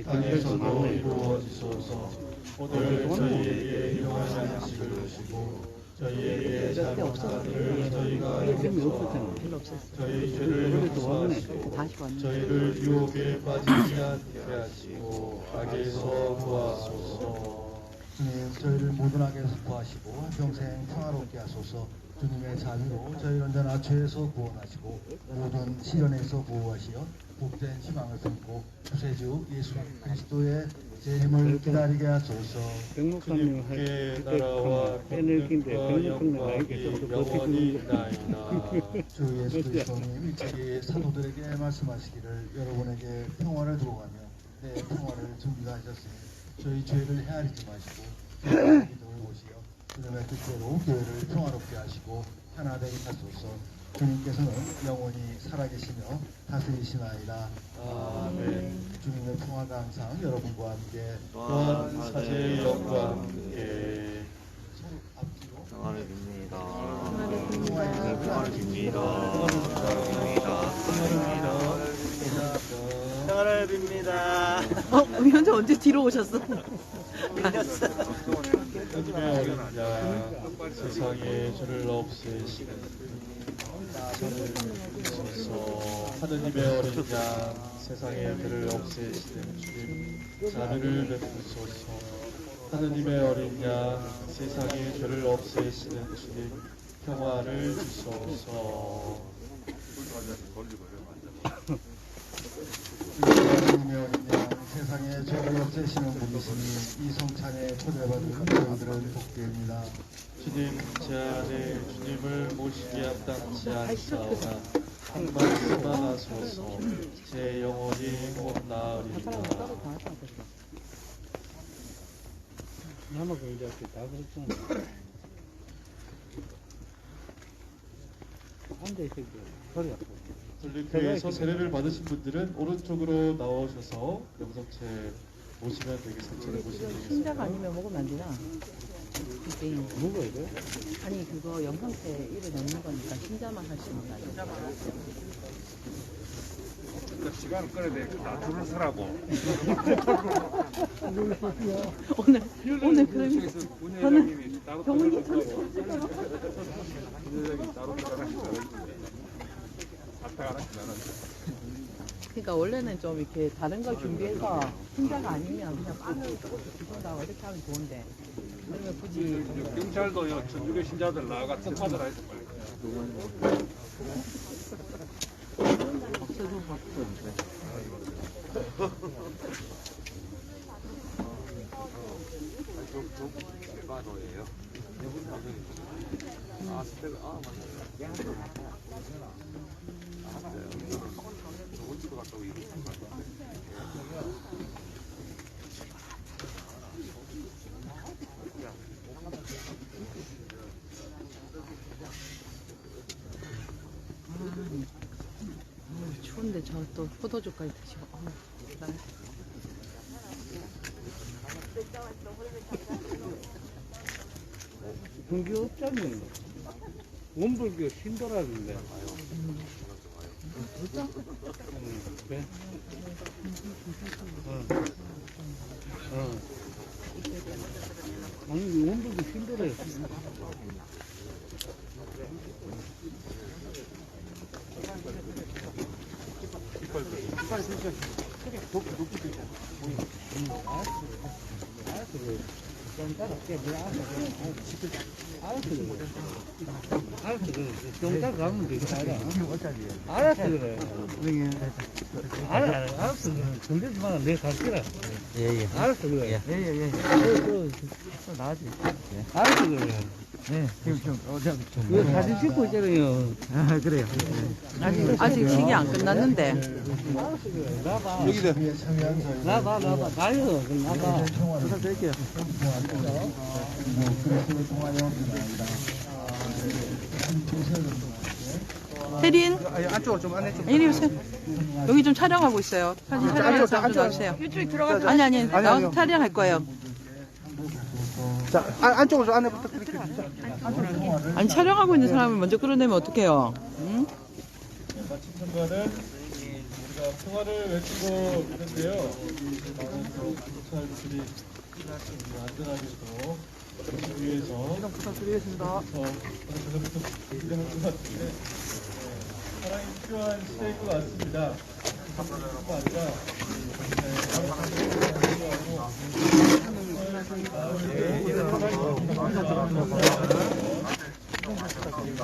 땅에서도 이루어지소서. 오늘 저희에게 일용할 양식을 주시고 저희에게 잘못한 일을 저희가 용서하고 저희 죄를 용서하시고 저희를 유혹에 빠지지 않게 하시고 악에서 구하소서. 주님, 저희를 모든 악에서 구하시고 평생 평화롭게 하소서. 주님의 자비로 저희를 언제나 죄에서 구원하시고 모든 시련에서 보호하시어 복된 희망을 품고 구세주 예수 그리스도의 재림을 기다리게 하소서. 주님께 나라와 권능과 영광이 영원히 있나이다. 주 예수 그리스도님 일찍이 사도들에게 말씀하시기를 여러분에게 평화를 두고 가며 내 평화를 준비가 하셨으니 저희 죄를 헤아리지 마시고 저희 기도를 보시어 주님의 뜻대로 교회를 평화롭게 하시고 하나 되게 하소서. 주님께서는 영원히 살아계시며 다스리시나이다. 아멘. 주님의 평화가 항상 여러분과 함께 또한 사제의 영과 함께 평화를 빕니다. 평화를 빕니다. 평화를 빕니다. 위원장 언제 뒤로 오셨어? 하나님의 어린 양 세상에 죄를 없애시는 저를 주소서. 하느님의 어린 양 세상에 죄를 없애시는 주님 자비를 베푸소서. 하느님의 어린 양 세상에 죄를 없애시는 주님 평화를 주소서. 하나님의 어린 양 세상에 죄를 없애시는 분이시니 이 성찬에 초대받은 여러분들은 복되입니다. 주님 제 안에 주님을 모시게 합당치 않사오나 한 말씀만 하소서. 제 영혼이 못 나으리이다. 나만 그런 줄 알았지. 다 그랬잖아. 앉아있을 때 허리 아파. 설립교회에서 세례를 받으신 분들은 오른쪽으로 나오셔서 영성체 모시면 되겠습니다. 모시면 신자가 되겠습니다. 아니면 먹으면 안 되나? 이게 먹어야 돼? 아니 그거 영상태 입에 넣는 거니까 신자만 하시는 거 아니야? 시간을 끌어야 돼. 다 줄을 서라고. 오늘 그러면 부회장님이 따로 병원이 부회장이 따로 들어가시더라고요. 갔다 가시더라고요. 그러니까 원래는 좀 이렇게 다른 걸 준비해서 신자가 아니면 그냥 빵을 조금씩 주신다고 이렇게 하면 좋은데 그러면 굳이 경찰도 천주교 신자들 나와가 특파들 해서 빨리. 추운데 저 또 포도주까지 드시고 종교업자는 원불교 신도라는데. 그래? 아니 원불교 신도래. 알았어 그래. 경찰 가면 되겠다. 알았어 그래. 알았어 그래. 건들지 마. 내가 갈게라. 예예. 알았어 그래. 예예예. 나지. 알았어 그래. 네. 지금 이거 사진 찍고 있잖아요. 아 그래요. 아직 식이 안 끝났는데 알았어 그래. 나봐. 여기다. 나봐. 가요. 그럼 나봐. 부탁드릴게요. 혜린 안쪽으로 좀 안내 좀. 이리 오세요. 여기 좀 촬영하고 있어요. 사진 촬영해서 좀 나오세요. 이쪽에 들어가. 아니 나와서 촬영할 거예요. 자 안쪽으로 좀 안내 부탁드릴게요. 아니 촬영하고 있는 사람을 먼저 끌어내면 어떡해요? 응? 마침 순간은 우리가 평화를 외치고 있는데요. 많은 경찰들이 안전하게 또 오시기 위해서 이동 부탁드리겠습니다. 저녁부터 준비한 것 같은데 사랑이 필요한 시대인 것 같습니다. 뿐만 아니라 사랑의 순간 자 다음 부탁드립니다.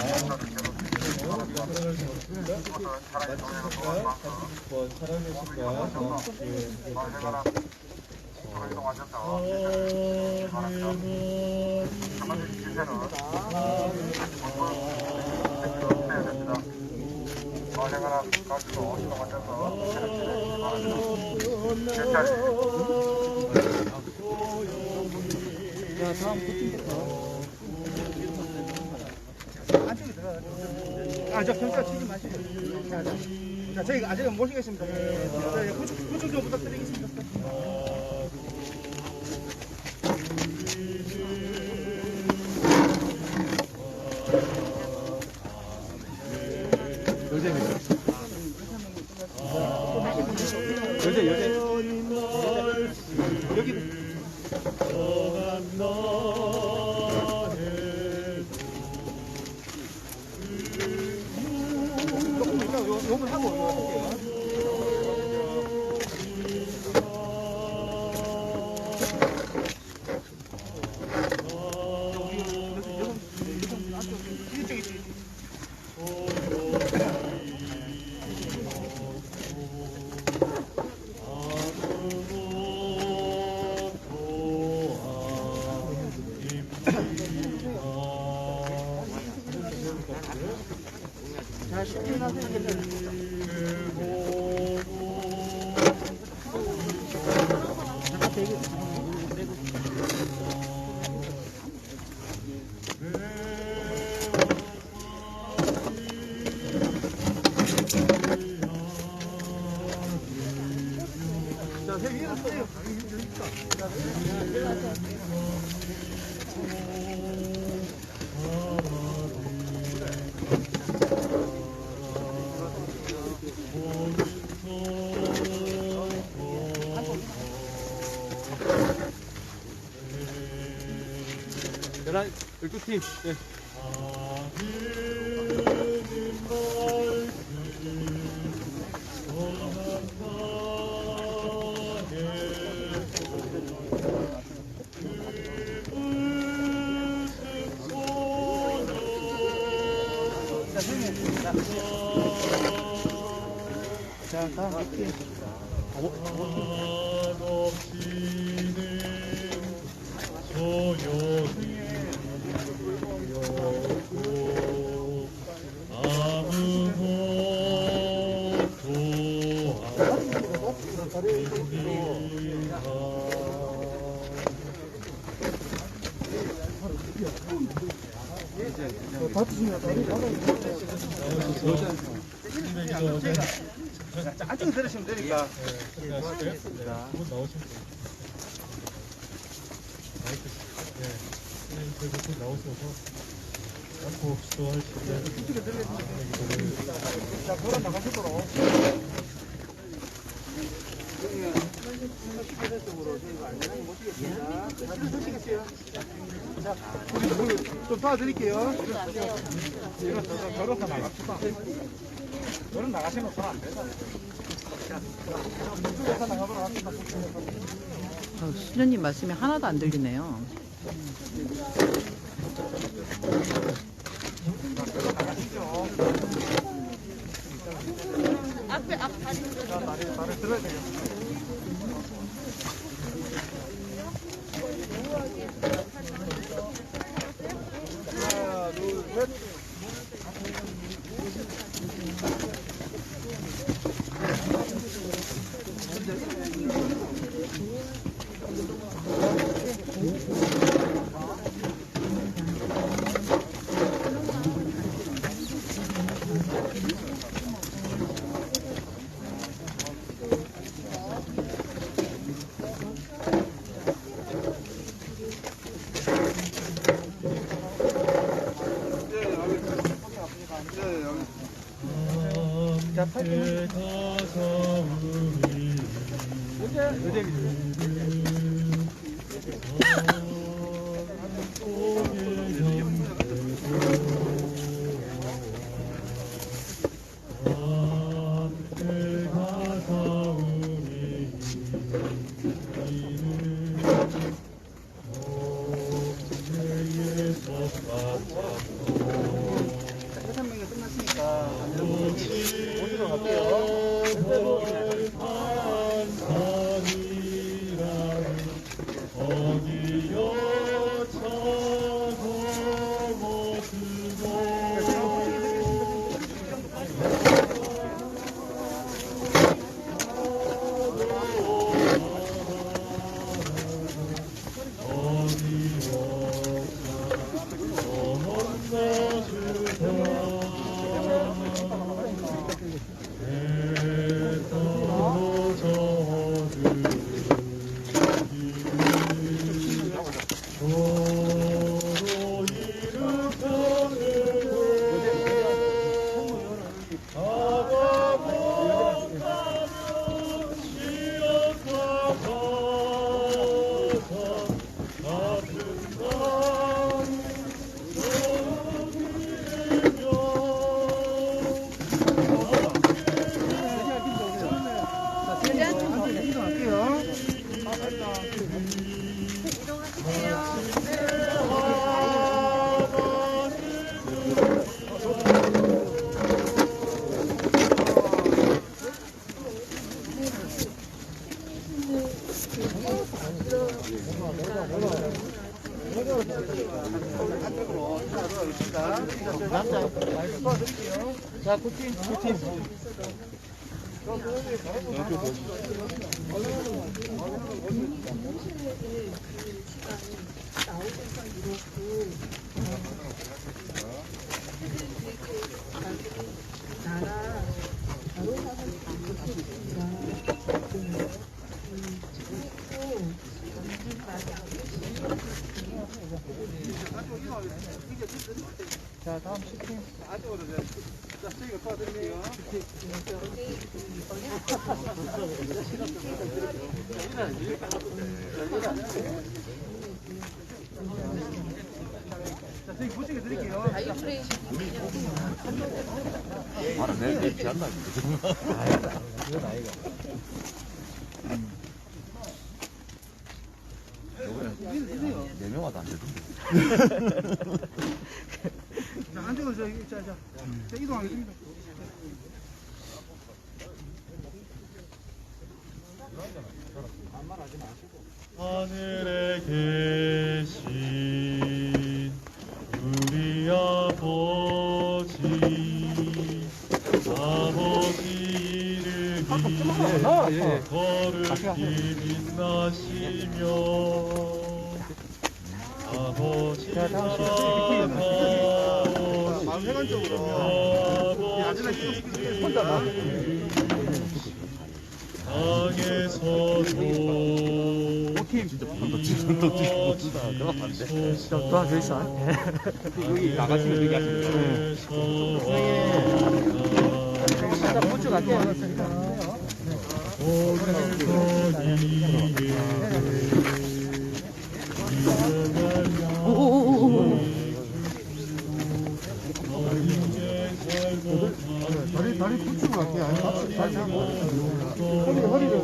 안쪽에 들어가. 저 경찰 치지 마시고. 자, 저희가 아직 모시겠습니다. 자, 구축 좀 부탁드리겠습니다. 요걸 하고 할게요. 자, 쉽게 나세요. 자, 세 위에 놨어요. 계란 12팀. 예. 자, 다음 할게요. 안쪽에 들으시면 되니까. 자, 걸어 나가시도록. 식회대쪽으로 저희가 안전하게 모시겠습니다. 다들 드시겠어요? 자, 우리 좀 도와드릴게요. 걸어서 나갑시다. 걸어 나가시면 손 안 되잖아요. 자, 이쪽에서 나가보도록 합시다. 수녀님 말씀이 하나도 안 들리네요. 앞에 앞 다리 자, 다리 들어야 돼요. 하나, 둘, 셋. 자, 팔 설명이 끝났으니까 모시러 갈게요. 자, 구팀. 자, 다음 시팀. 저희가 도와드릴게요. 자, 저희 부식해 드릴게요. 내 피한다. 이건 아이가. 네 명마다 안 되던데. 자, 안쪽으로 자, 이동하겠습니다. 하늘에 계신 우리 아버지 이름이 거룩히 빛나시며 아버지 땅에서도 진짜 또 뒤집어진다. 그러면 안 돼. 도와줄 수 여기 나가시면 여기 하시면 일단 고추 갈게요. 다리 붙이고 갈게. 아니, 다리 하고. 허리를.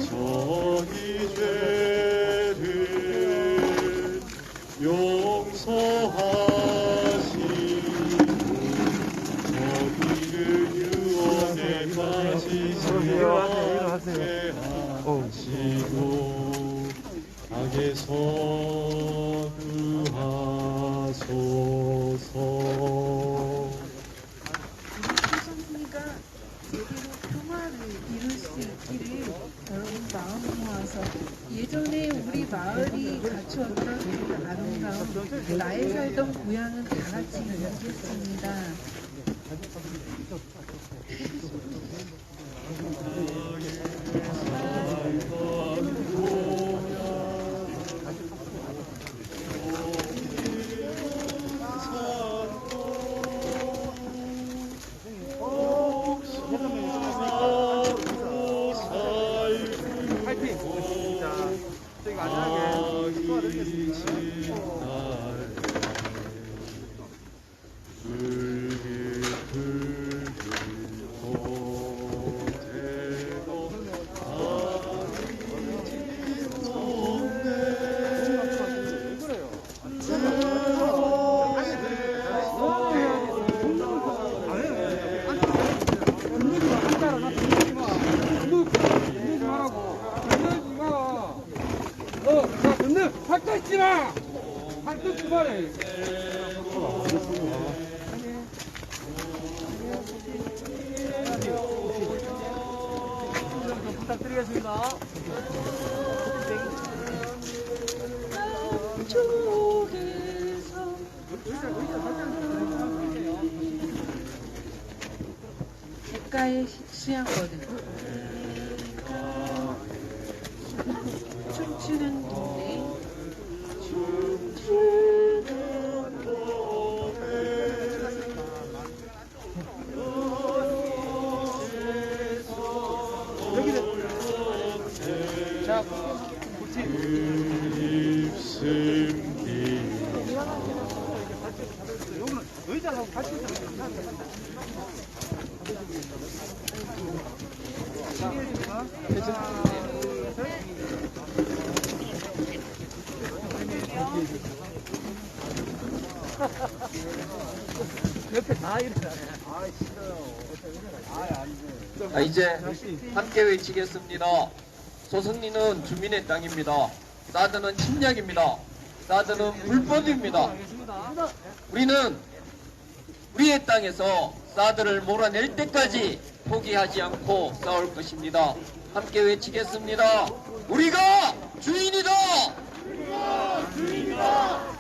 저희 죄를 용서하시고 저희를 유혹에 빠지지 않게 하시고 악에서 구하소서. 성리가 제대로 평화를 이룰 수 있기를 여러분 마음 모아서 예전에 우리 마을이 갖추었던 그 아름다움, 나의 살던 고향은 다 같이 이루겠습니다. 부탁드리겠습니다. 객가의 수양거리 춤추는 동네 자, 요거는 의자하고 같이 이제 함께 외치겠습니다. 소성리는 주민의 땅입니다. 사드는 침략입니다. 사드는 불법입니다. 우리는 우리의 땅에서 사드를 몰아낼 때까지 포기하지 않고 싸울 것입니다. 함께 외치겠습니다. 우리가 주인이다.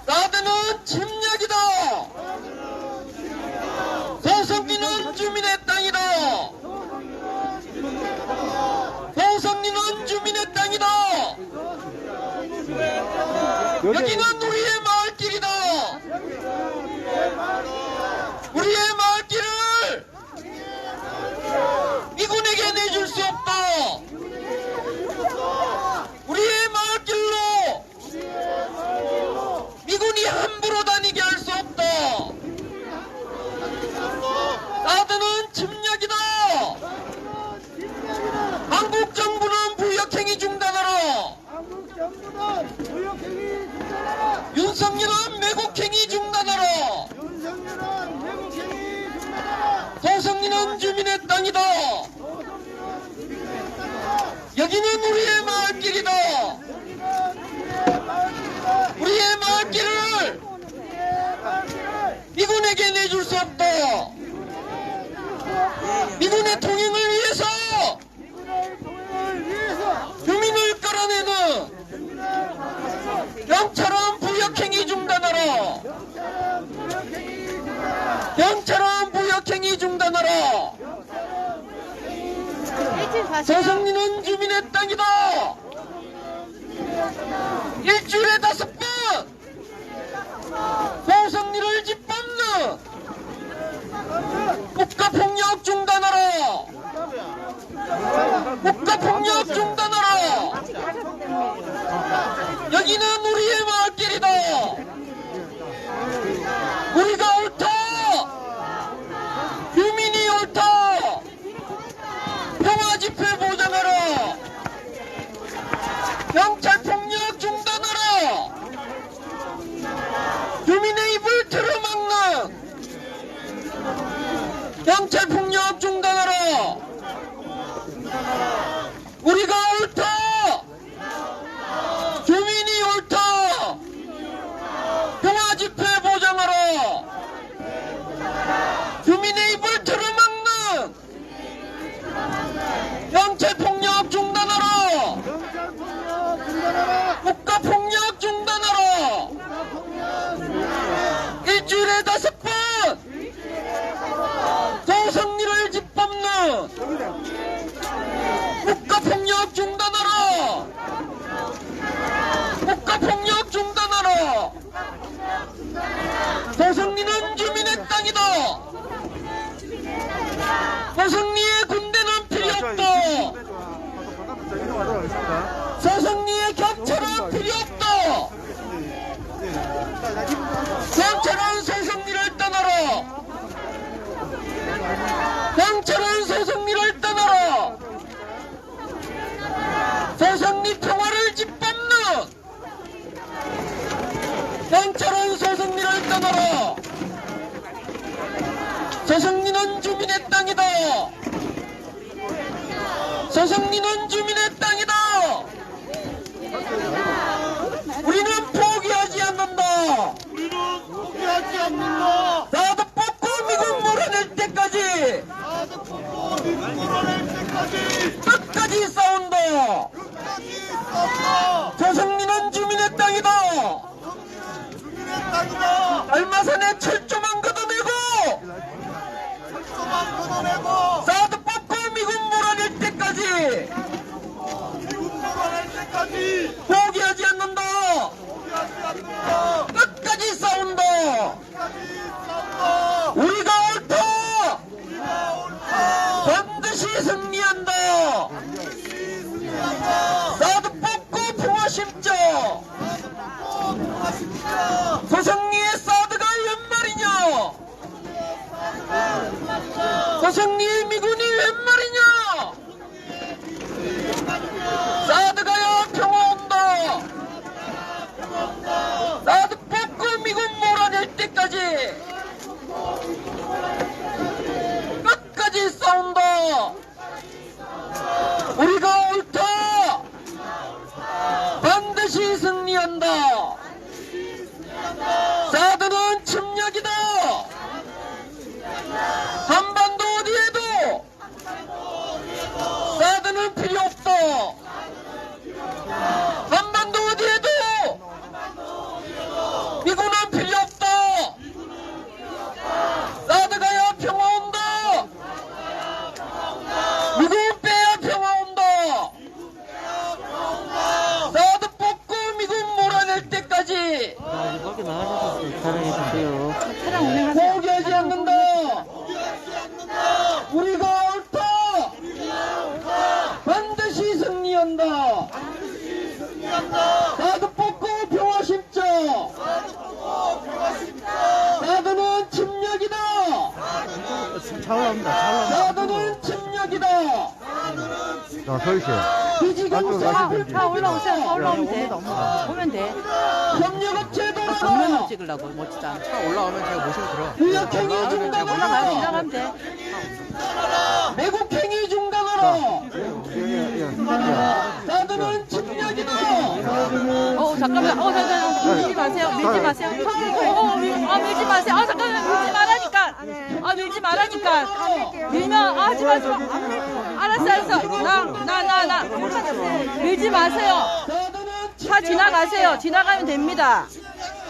사드는 침략이다. 소성리는 주민의 땅이다. 소성리는 주민의 땅이다. 여기는 우리의 마을길이다. 우리의 마을길을 미군에게 내줄 수 없다. 우리의 마을길로 미군이 함부로 다니게 할 수 없다. 사드는 침략이다. 한국 정부는 무역행위 중단하라. 윤석열은 매국행위 중단하라. 소성리는 주민의 땅이다. 여기는 우리의 마을길이다. 우리의 마을길을 미군에게 내줄 수 없다. 미군의 통행을 위해서 주민을 끌어내는 경찰은 무역행위 중단하라. 경찰은 무역행위 중단하라. 소성리는 주민의 땅이다. 일주일에 5번 소성리를 짓밟는 국가폭력 중단하라. 국가폭력 중단하라. 여기는 우리의 마을길이다. 우리가 옳다. 유민이 옳다. 평화집회 보장하라. 경찰폭력 중단하라. 유민의 입을 틀어막는 경찰폭력 중단하라. 우리가 옳다. 주민이 옳다. 평화집회 보장하라. 주민의 입을 틀어막는 경찰폭력 중단하라. 국가폭력 중단하라. 일주일에 5번 소성리를 짓밟는 국가폭력 중단하라. 국가폭력 중단하라. 소성리는 주민의 땅이다. 소성리의 군대는 필요 없다. 소성리의 경찰은 필요 없다. 경찰은 소성리를 떠나라. 경찰은 소성리를 떠나라. 소성리 평화를 짓밟는 경찰은 소성리를 떠나라. 소성리는 주민의 땅이다. 소성리는 주민의 땅이다. 우리는 포기하지 않는다. 우리는 포기하지 않는다. 사드 뽑고 미군 몰아낼 때까지. 사드 뽑고 미군 몰아낼 때까지. 끝까지 싸운다. 끝까지 싸운다. 소성리는 주민의 땅이다. 주민의 땅이다. 얼마산에 철조망 걷어내고. 철조망 걷어내고. 사드 뽑고 미군 몰아낼 때까지. 미군 몰아낼 때까지. 포기하지 않는다. 포기하지 않는다. 끝까지 싸운다. 끝까지 싸운다. 우리가 옳다. 우리가 옳다. 반드시 승리한다. 반드시 승리한다. 사드 뽑고 평화 심자. 사드 뽑고 평화 심자. 소성리의 사드가 웬 말이냐? 소성리의 미군이 웬 말이냐? 사드가야 평화 온다. 사드 뽑고 미군 몰아낼 때까지. 촬영해주세요. 차량 운행하세요. 포기하지 않는다. 우리가 옳다. 반드시 승리한다. 나도 뽑고 평화 심자. 나도는 침략이다. 차 올라옵니다. 차 올라옵니다. 나도는 침략이다. 자, 서 있어요. 비지공사 다 올라오세요. 올라오면 돼. 오면 돼. 협력업체 정면으로 돌아가라. 찍으려고 멋지다. 차 올라오면 제가 모시고 들어. 무역행위 올라가요. 중단하라. 지나가면 돼. 매국행위 중단하라. 나도는 침략이다. 잠깐만. 밀지 마세요. 밀지 마세요. 밀지 마세요. 잠깐만. 밀지 말라니까. 밀지 말라니까. 밀면 하지 마세요. 알았어. 나. 밀지 마세요. 차 지나가세요. 지나가면 됩니다.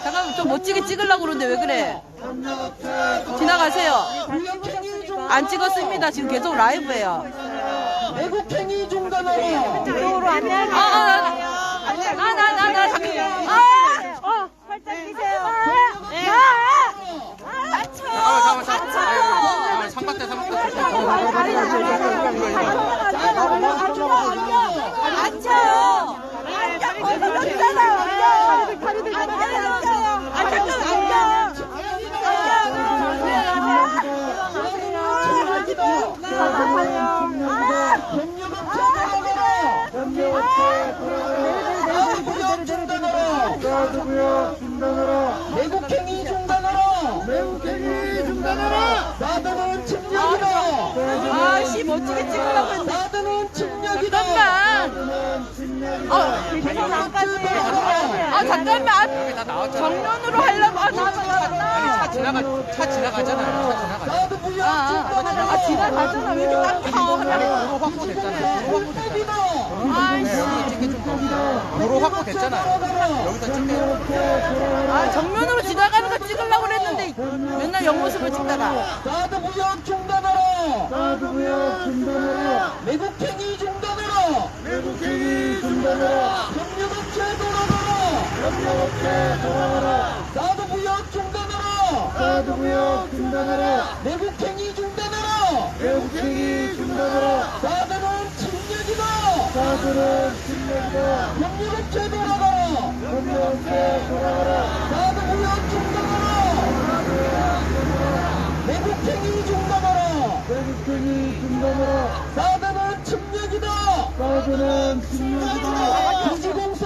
잠깐만 좀 멋지게 찍으려고 그러는데 왜 그래? 지나가세요. 안 찍었습니다. 지금 계속 라이브예요. 매국행위 중단하라. 이쪽으로 안내하세요. 활짝 끼세요. 잠깐만. 삼박대. 안 쳐요. 거의 밀었잖아요. 매국행위 중단하라. 나도는 침략이다. 멋지게 찍으려고 했는데. 나도는 침략이다. 잠깐만. 정면으로 하려고. 차 지나가잖아요. 나도 무역 지나가잖아. 왜 이렇게 딱 타? 도로 확보됐잖아요. 도로 확보됐잖아요. 여기서 찍네요. 정면으로 지나가는 거 찍으려고 그랬는데 맨날 옆모습을 찍다가. 나도 무역 중단하라. 매국행위 중단하라. 협력업체 돌아가라. 나도 무역 중단하라. 매국행위 중단하라. 나도는 침략이다. 협력업체 돌아가라. 나도 무역 중단하라. 매국행위 중단하라. 나도는 침략이다. 비지공사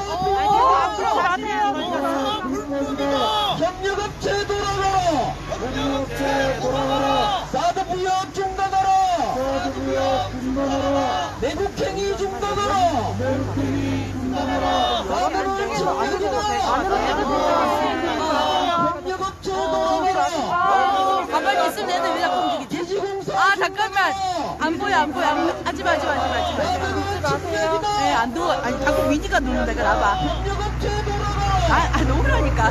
협력업체 돌아가라. 나도 무역 중단하라. 매국행위 중단하라. 나도는 침략이다. 협력업체 돌아가라. 가만히 있으면 되는데 왜 자꾸 움직이지? 잠깐만. 안 보여. 하지 마. 네, 안 누워. 자꾸 미니가 누는다. 이거 나봐. 놓으라니까.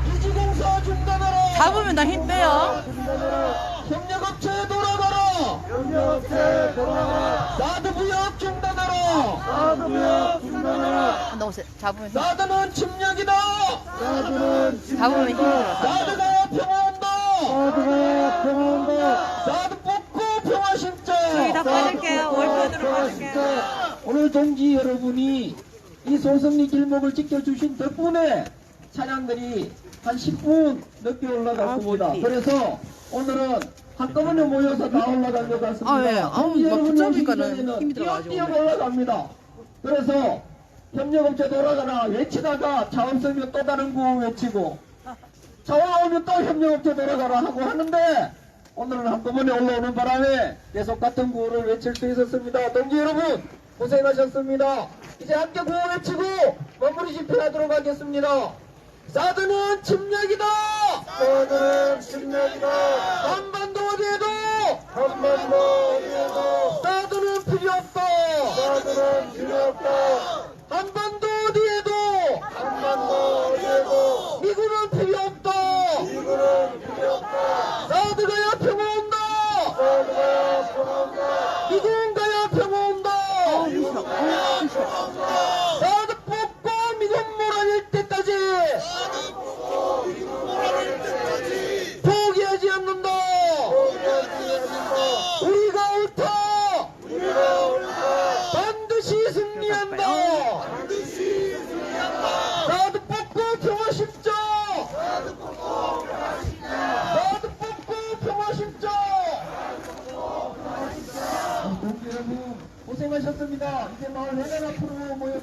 비지공사 중단하라. 잡으면 나 힘 빼요. 협력업체 돌아가라. 나도 무역 중단하라. 넣으세요. 잡으면 힘. 나도는 침략이다. 잡으면 힘들어. 나도가 평화한다. 나도 뽑고 평화 심자. 저기 다 빠질게요. 월표드로 빠질게요. 오늘 동지 여러분이 이 송성리 길목을 지켜주신 덕분에 차량들이 한 10분 늦게 올라갔습니다. 그래서 오늘은 한꺼번에 모여서 다 올라간 것 같습니다. 동지 여러분이 오시기 전에는 띄엄띄엄 올라갑니다. 그래서 협력업체 돌아가라 외치다가 차 없으면 또 다른 구호 외치고 차 올라오면 또 협력업체 돌아가라 하고 하는데 오늘은 한꺼번에 올라오는 바람에 계속 같은 구호를 외칠 수 있었습니다. 동지 여러분 고생하셨습니다. 이제 함께 구호 외치고 마무리 집회하도록 하겠습니다. 사드는 침략이다. 한반도 어디에도 사드는 필요 없다. 한반도 어디에도 미군은 필요 없다. 사드 가야 평화 온다. 미군 가야 평화 온다. 사드 뽑고 미군 몰아낼 때까지 우리가 옳다. 우리가 옳다. 반드시 승리한다. 반드시 승리한다. 나도 뽑고 평화 십자. 나도 뽑고 평화 십자. 나도 뽑고 평화 십자. 동지 여러분 고생하셨습니다. 이제 마을 회관 앞으로 모여